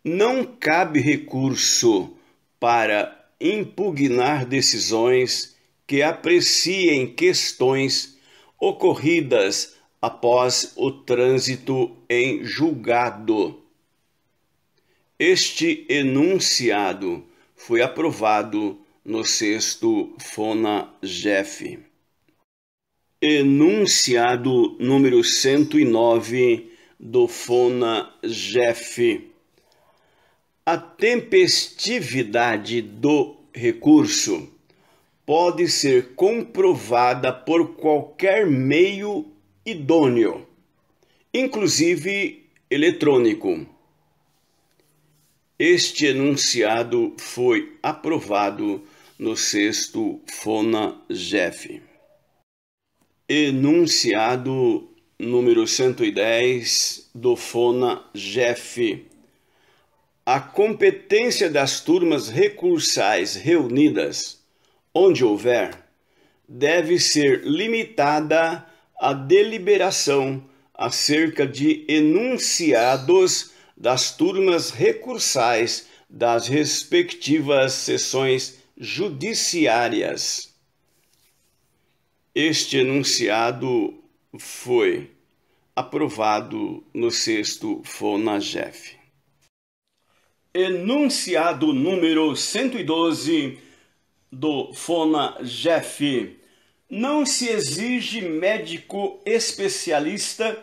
Não cabe recurso para impugnar decisões que apreciem questões ocorridas após o trânsito em julgado. Este enunciado foi aprovado no 6º FONA-JEF. Enunciado número 109 do FONA-JEF. A tempestividade do recurso pode ser comprovada por qualquer meio idôneo, inclusive eletrônico. Este enunciado foi aprovado no 6º FONA-JEF. Enunciado número 110 do FONA-JEF. A competência das turmas recursais reunidas, onde houver, deve ser limitada à deliberação acerca de enunciados das turmas recursais das respectivas sessões judiciárias. Este enunciado foi aprovado no 6º FONA-JEF. Enunciado número 112 do FONA-JEF. Não se exige médico especialista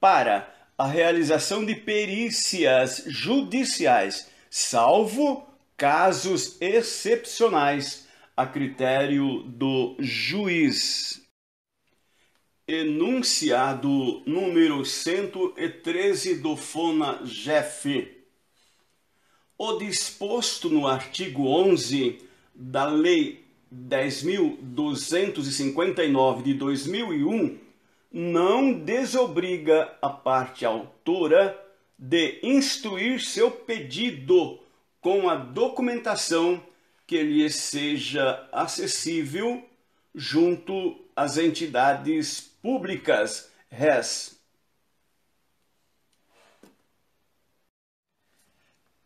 para a realização de perícias judiciais, salvo casos excepcionais, a critério do juiz. Enunciado número 113 do FONA-JEF. O disposto no artigo 11 da Lei 10.259 de 2001 não desobriga a parte autora de instruir seu pedido com a documentação que lhe seja acessível junto às entidades públicas res.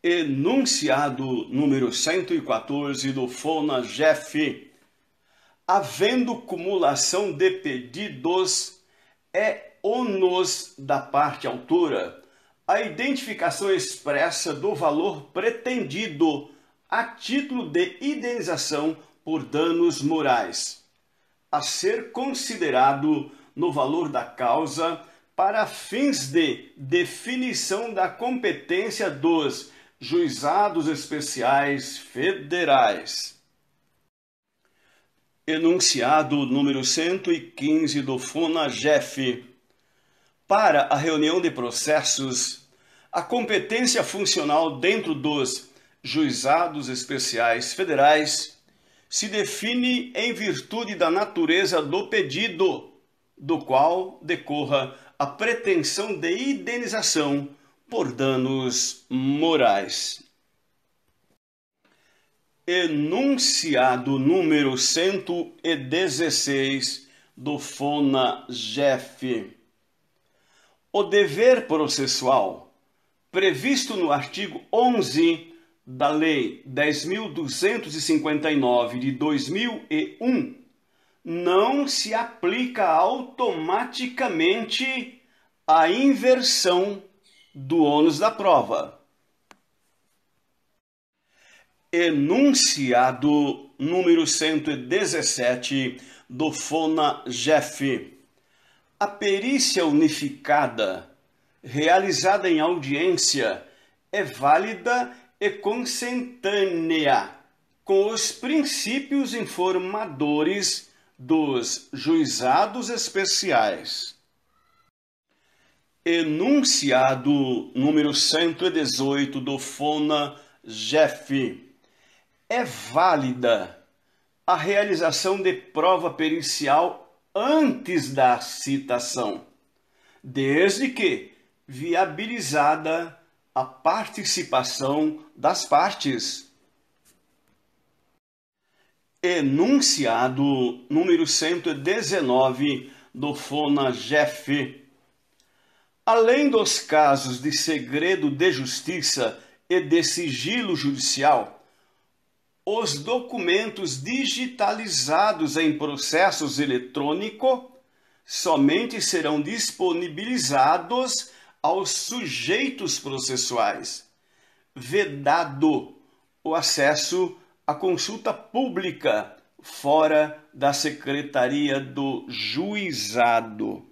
Enunciado número 114 do FONA-JEF. Havendo cumulação de pedidos, é ônus da parte autora a identificação expressa do valor pretendido a título de indenização por danos morais, a ser considerado no valor da causa para fins de definição da competência dos juizados especiais federais. Enunciado número 115 do FONA-JEF. Para a reunião de processos, a competência funcional dentro dos Juizados Especiais Federais se define em virtude da natureza do pedido, do qual decorra a pretensão de indenização por danos morais. Enunciado número 116 do FONAGEF. O dever processual, previsto no artigo 11 da Lei 10.259 de 2001, não se aplica automaticamente à inversão do ônus da prova. Enunciado número 117 do FONAGEF. A perícia unificada, realizada em audiência, é válida e consentânea com os princípios informadores dos juizados especiais. Enunciado número 118 do FONAGEF. É válida a realização de prova pericial antes da citação, desde que viabilizada a participação das partes. Enunciado número 119 do FONAGEF. Além dos casos de segredo de justiça e de sigilo judicial, os documentos digitalizados em processos eletrônicos somente serão disponibilizados aos sujeitos processuais, vedado o acesso à consulta pública fora da Secretaria do Juizado.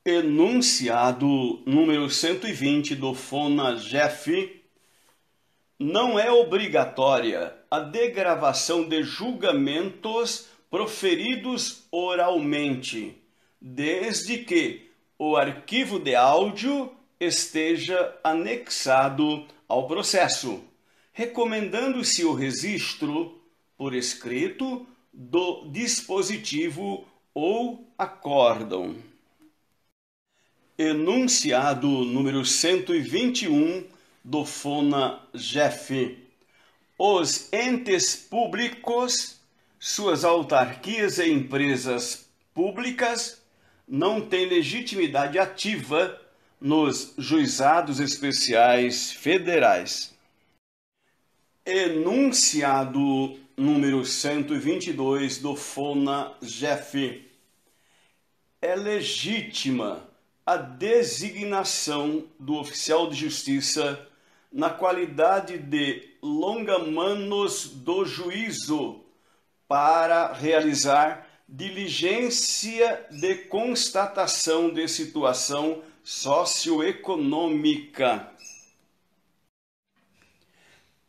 Enunciado número 120 do FONAGEF. Não é obrigatória a degravação de julgamentos proferidos oralmente, desde que o arquivo de áudio esteja anexado ao processo, recomendando-se o registro por escrito do dispositivo ou acórdão. Enunciado número 121 do FONAGEF. Os entes públicos, suas autarquias e empresas públicas não têm legitimidade ativa nos juizados especiais federais. Enunciado número 122 do FONAGEF. É legítima a designação do oficial de justiça na qualidade de longa-manos do juízo para realizar diligência de constatação de situação socioeconômica.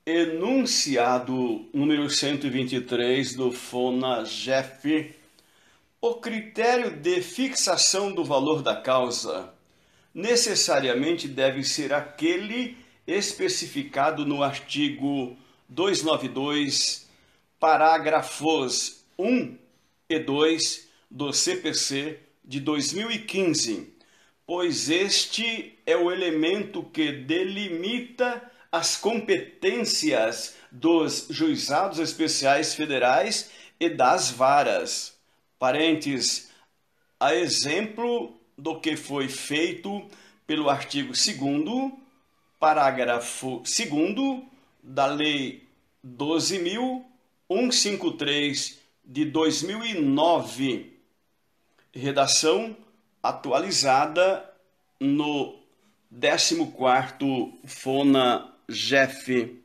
Enunciado número 123 do FONAGEF. O critério de fixação do valor da causa necessariamente deve ser aquele especificado no artigo 292, parágrafos 1 e 2 do CPC de 2015, pois este é o elemento que delimita as competências dos juizados especiais federais e das varas. Parênteses, a exemplo do que foi feito pelo artigo 2º, parágrafo 2º da Lei 12.153 de 2009, redação atualizada no 14º FONAGEF.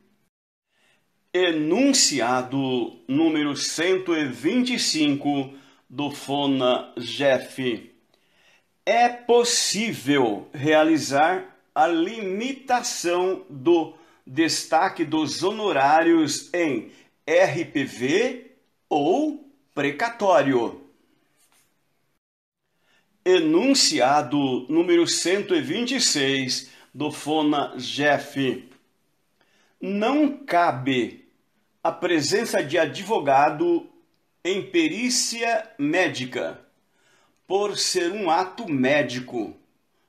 Enunciado número 125 do FONAGEF. É possível realizar a limitação do destaque dos honorários em RPV ou precatório. Enunciado número 126 do FONAGEF. Não cabe a presença de advogado em perícia médica, por ser um ato médico,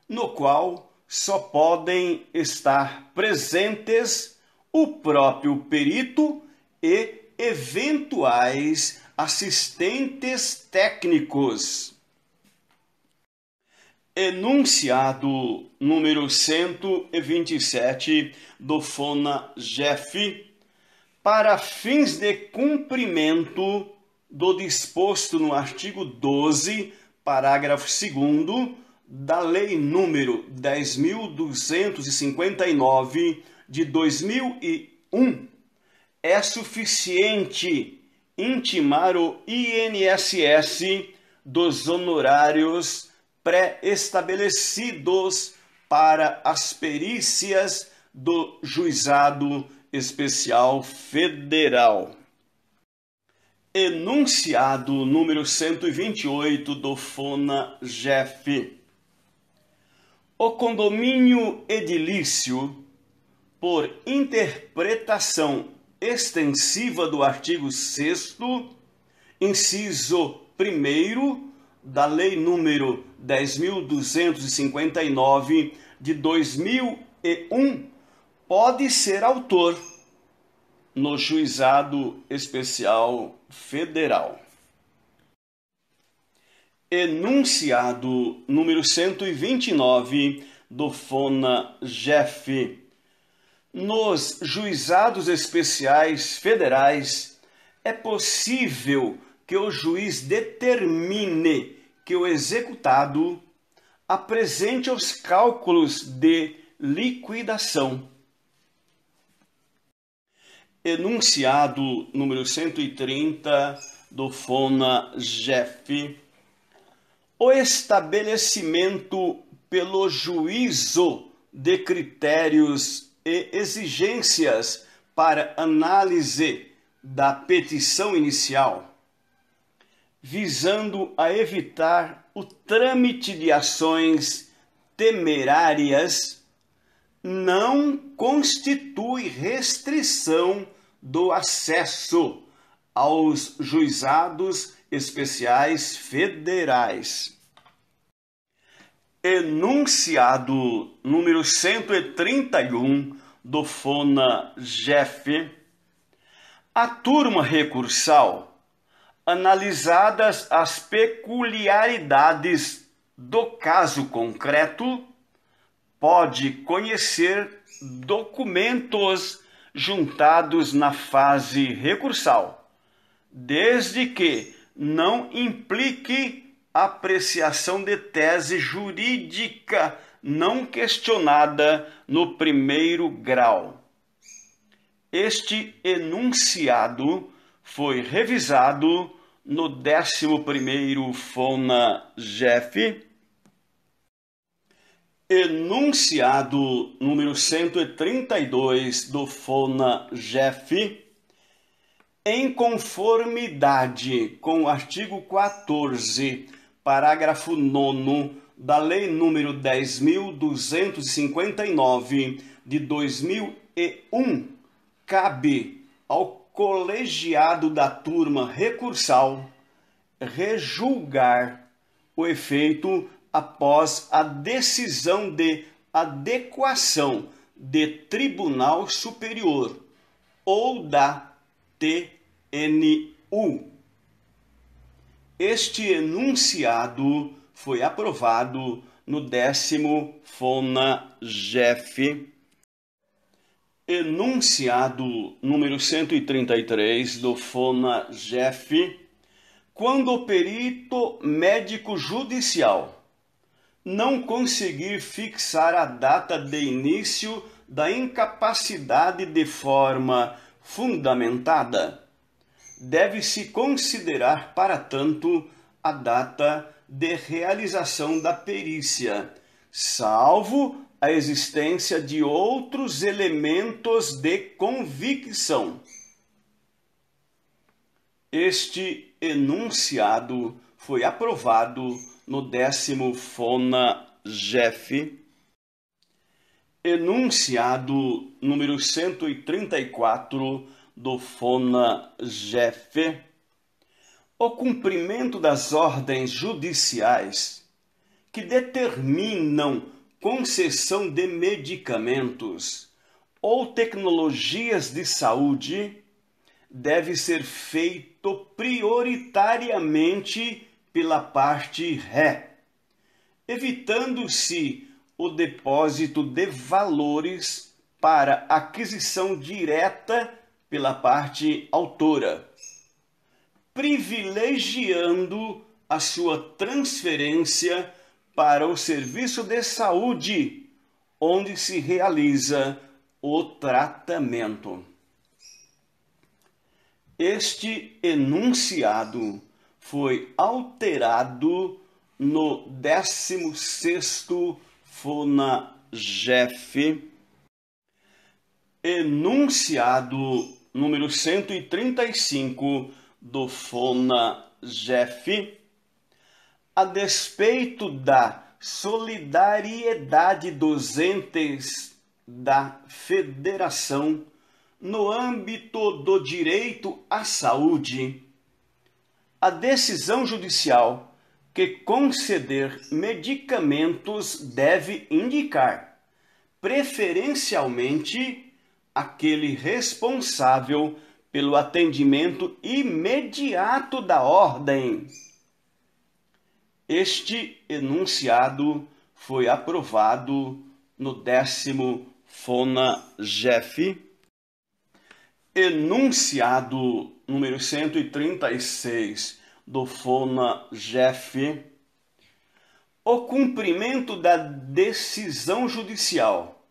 no qual só podem estar presentes o próprio perito e eventuais assistentes técnicos. Enunciado número 127 do FONA-GEF, para fins de cumprimento do disposto no artigo 12, parágrafo 2º, da Lei número 10.259 de 2001, é suficiente intimar o INSS dos honorários pré-estabelecidos para as perícias do Juizado Especial Federal. Enunciado número 128 do FONA-GEF. O condomínio edilício, por interpretação extensiva do artigo 6º, inciso 1º, da Lei número 10.259 de 2001, pode ser autor no Juizado Especial Federal. Enunciado número 129 do FONA-GEF. Nos Juizados Especiais Federais, é possível que o juiz determine que o executado apresente os cálculos de liquidação. Enunciado número 130 do FONA-GEF. O estabelecimento pelo juízo de critérios e exigências para análise da petição inicial, visando a evitar o trâmite de ações temerárias, não constitui restrição do acesso aos juizados especiais federais. Enunciado número 131 do FONA-GEF. A turma recursal, analisadas as peculiaridades do caso concreto, pode conhecer documentos juntados na fase recursal, desde que não implique apreciação de tese jurídica não questionada no primeiro grau. Este enunciado foi revisado no 11º FONA-GEF. Enunciado número 132 do FONA-GEF, em conformidade com o artigo 14, parágrafo 9º da Lei número 10.259 de 2001, cabe ao colegiado da turma recursal rejulgar o efeito após a decisão de adequação de Tribunal Superior ou da TNU. Este enunciado foi aprovado no 10º FONA-GEF. Enunciado número 133 do FONA-GEF. Quando o perito médico judicial não conseguir fixar a data de início da incapacidade de forma fundamentada, deve-se considerar, para tanto, a data de realização da perícia, salvo a existência de outros elementos de convicção. Este enunciado foi aprovado no 10º FONA-GEF. Enunciado número 134 do FONA-GEF. O cumprimento das ordens judiciais que determinam concessão de medicamentos ou tecnologias de saúde deve ser feito prioritariamente pela parte ré, evitando-se o depósito de valores para aquisição direta pela parte autora, privilegiando a sua transferência para o serviço de saúde, onde se realiza o tratamento. Este enunciado foi alterado no 16º FONA-GEF, enunciado número 135 do FONA-GEF, a despeito da solidariedade dos entes da federação no âmbito do direito à saúde, a decisão judicial que conceder medicamentos deve indicar, preferencialmente, aquele responsável pelo atendimento imediato da ordem. Este enunciado foi aprovado no 10º FONA-GEF. Enunciado número 136 do FONA-GEF. O cumprimento da decisão judicial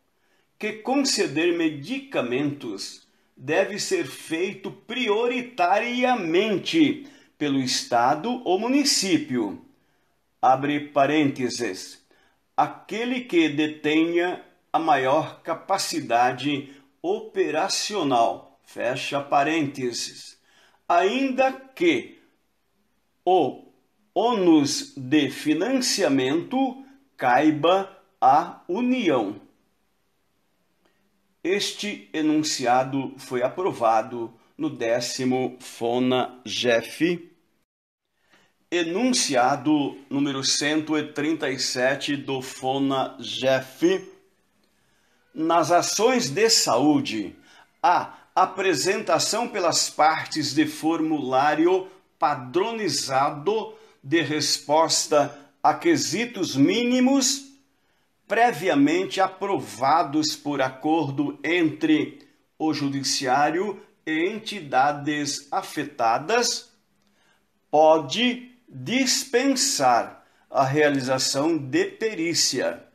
que conceder medicamentos deve ser feito prioritariamente pelo Estado ou município, abre parênteses, aquele que detenha a maior capacidade operacional, fecha parênteses, ainda que o ônus de financiamento caiba à União. Este enunciado foi aprovado no 10º FONA-GEF. Enunciado número 137 do FONA-GEF. Nas ações de saúde, a apresentação pelas partes de formulário padronizado de resposta a quesitos mínimos previamente aprovados por acordo entre o Judiciário e entidades afetadas, pode dispensar a realização de perícia.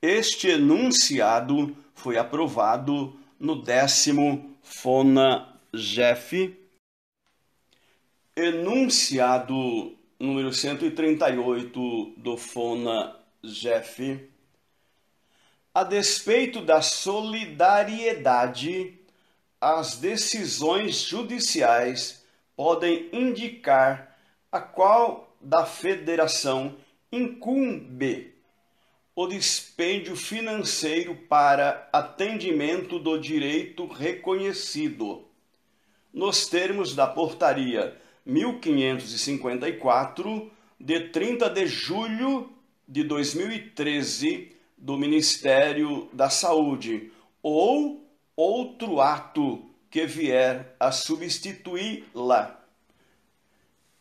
Este enunciado foi aprovado no 10º FONA-GEF. Enunciado número 138 do FONA-GEF. A despeito da solidariedade, as decisões judiciais podem indicar a qual da federação incumbe o dispêndio financeiro para atendimento do direito reconhecido, nos termos da Portaria 1554, de 30 de julho de 2013, do Ministério da Saúde, ou outro ato que vier a substituí-la.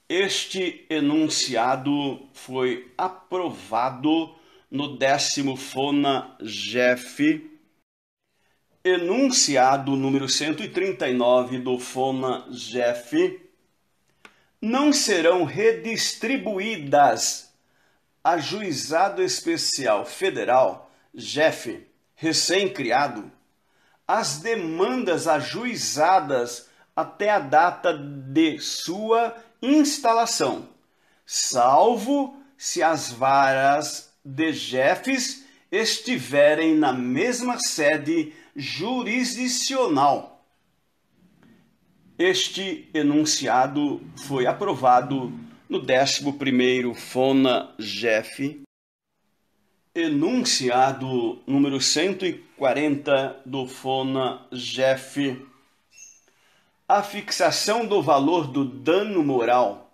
Este enunciado foi aprovado no 10º FONA-GEF. Enunciado número 139 do FONA-GEF. Não serão redistribuídas a Juizado Especial Federal, GEF, recém-criado, as demandas ajuizadas até a data de sua instalação, salvo se as varas de GEFs estiverem na mesma sede jurisdicional. Este enunciado foi aprovado no 11º FONA-GEF. Enunciado número 140 do FONA-JEF. A fixação do valor do dano moral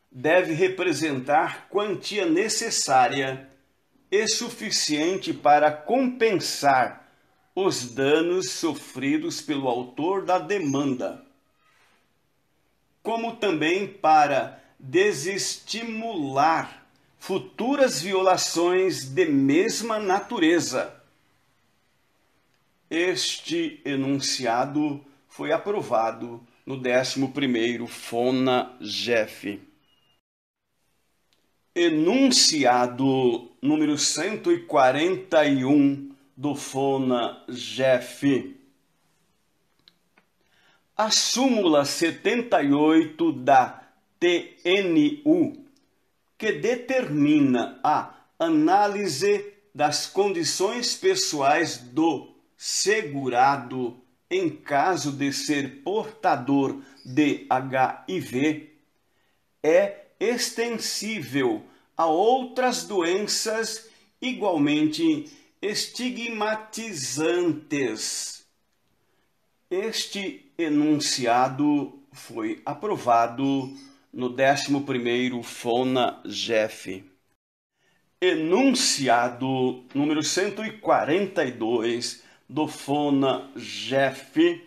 deve representar quantia necessária e suficiente para compensar os danos sofridos pelo autor da demanda, como também para desestimular futuras violações de mesma natureza. Este enunciado foi aprovado no 11º FONA-JEF. Enunciado número 141 do FONA-JEF. A súmula 78 da TNU, que determina a análise das condições pessoais do segurado em caso de ser portador de HIV, é extensível a outras doenças igualmente estigmatizantes. Este enunciado foi aprovado no 11º FONA-JEF. Enunciado número 142 do FONA-JEF.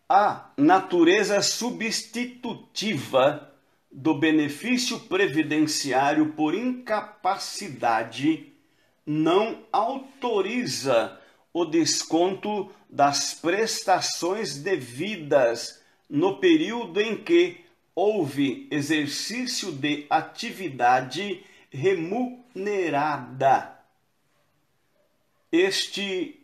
A natureza substitutiva do benefício previdenciário por incapacidade não autoriza o desconto das prestações devidas no período em que houve exercício de atividade remunerada. Este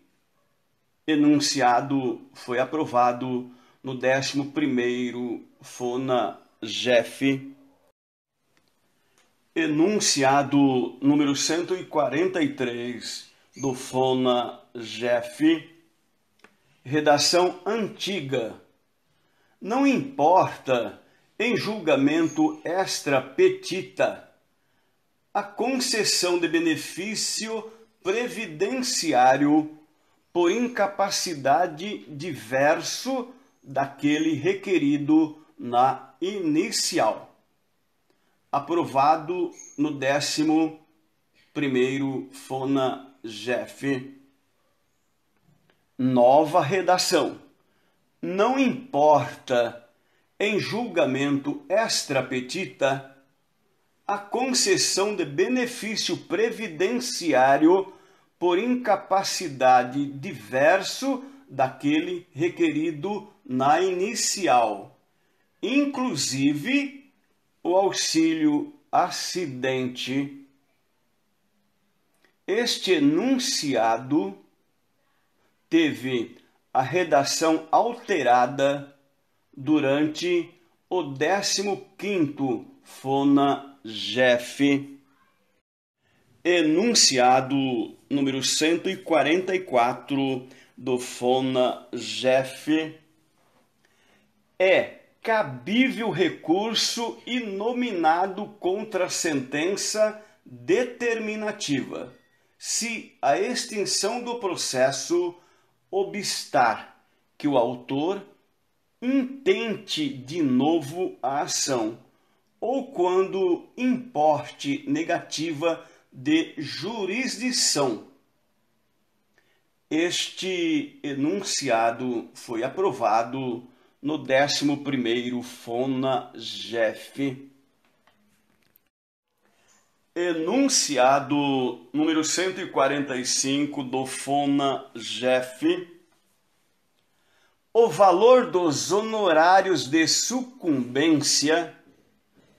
enunciado foi aprovado no 11º FONA-JEF. Enunciado número 143 do FONA-JEF. Redação antiga. Não importa, em julgamento extra petita, a concessão de benefício previdenciário por incapacidade diverso daquele requerido na inicial. Aprovado no 11º FONA-JEF. Nova redação. Não importa, em julgamento extra petita, a concessão de benefício previdenciário por incapacidade diverso daquele requerido na inicial, inclusive o auxílio acidente. Este enunciado teve a redação alterada durante o 15º FONA-JEF. Enunciado número 144 do FONA-JEF. É cabível recurso inominado contra a sentença determinativa, se a extinção do processo obstar que o autor intente de novo a ação, ou quando importe negativa de jurisdição. Este enunciado foi aprovado no 11º FONA-JEF. Enunciado número 145 do FONA-JEF. O valor dos honorários de sucumbência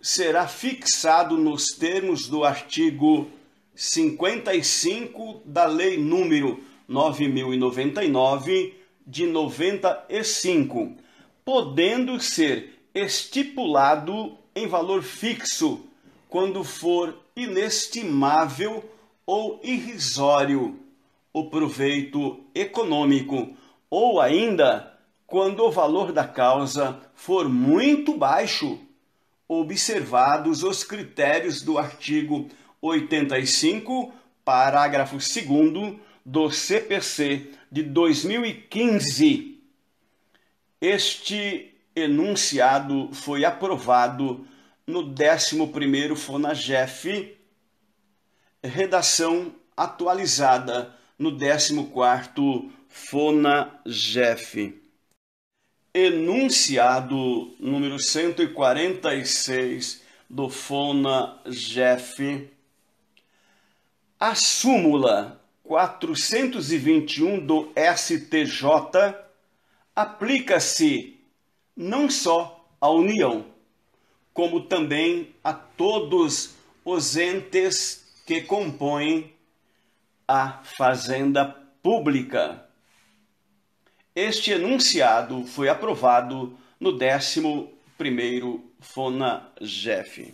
será fixado nos termos do artigo 55 da Lei número 9.099, de 95, podendo ser estipulado em valor fixo quando for inestimável ou irrisório o proveito econômico, ou ainda quando o valor da causa for muito baixo, observados os critérios do artigo 85, parágrafo 2º do CPC de 2015. Este enunciado foi aprovado no 11º FONAGEF, redação atualizada no 14º FONAGEF. Enunciado número 146 do FONAGEF. A súmula 421 do STJ aplica-se não só à União, como também a todos os entes que compõem a Fazenda Pública. Este enunciado foi aprovado no 11º FONAGEF.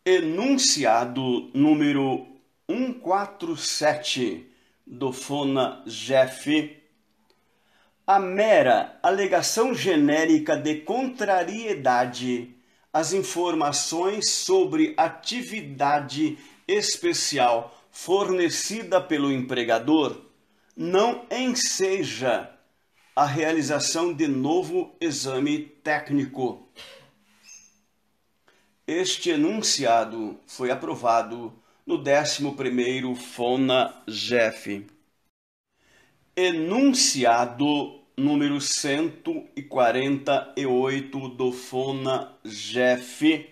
Enunciado número 147 do FONAGEF. A mera alegação genérica de contrariedade às informações sobre atividade especial fornecida pelo empregador não enseja a realização de novo exame técnico. Este enunciado foi aprovado no 11º FONAGEF. Enunciado número 148 do FONAGEF.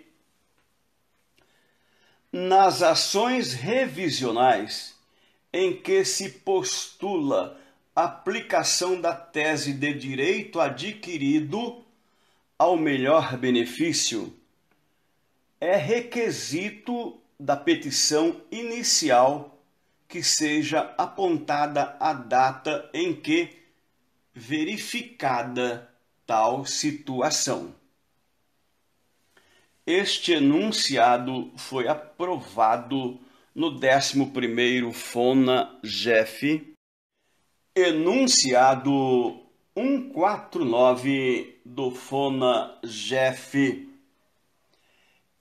Nas ações revisionais em que se postula aplicação da tese de direito adquirido ao melhor benefício, é requisito da petição inicial que seja apontada a data em que verificada tal situação. Este enunciado foi aprovado no 11º FONAGEF. Enunciado 149 do FONAGEF.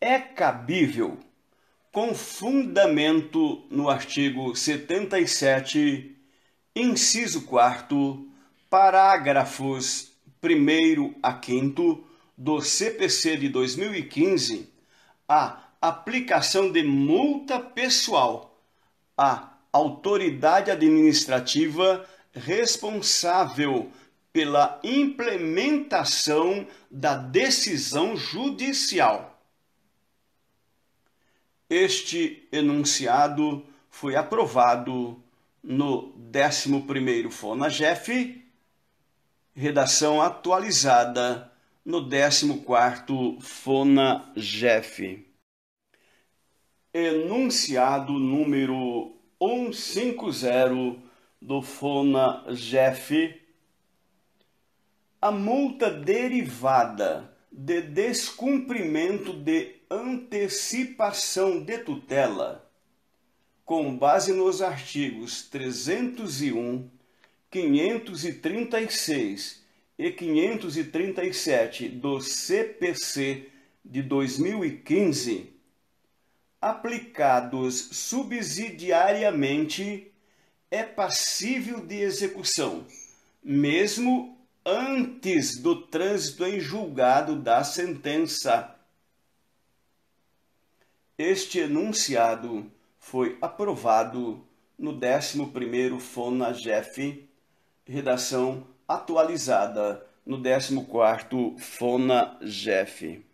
É cabível, com fundamento no artigo 77, inciso 4º, parágrafos 1º a 5º do CPC de 2015, a aplicação de multa pessoal à autoridade administrativa responsável pela implementação da decisão judicial. Este enunciado foi aprovado no 11º FONAGEF, redação atualizada no 14º FONAGEF. Enunciado número 150 do FONAGEF. A multa derivada de descumprimento de antecipação de tutela, com base nos artigos 301, 536 e 537 do CPC de 2015, aplicados subsidiariamente, é passível de execução, mesmo antes do trânsito em julgado da sentença. Este enunciado foi aprovado no 11º FONAGEF, redação atualizada no 14º FONAGEF.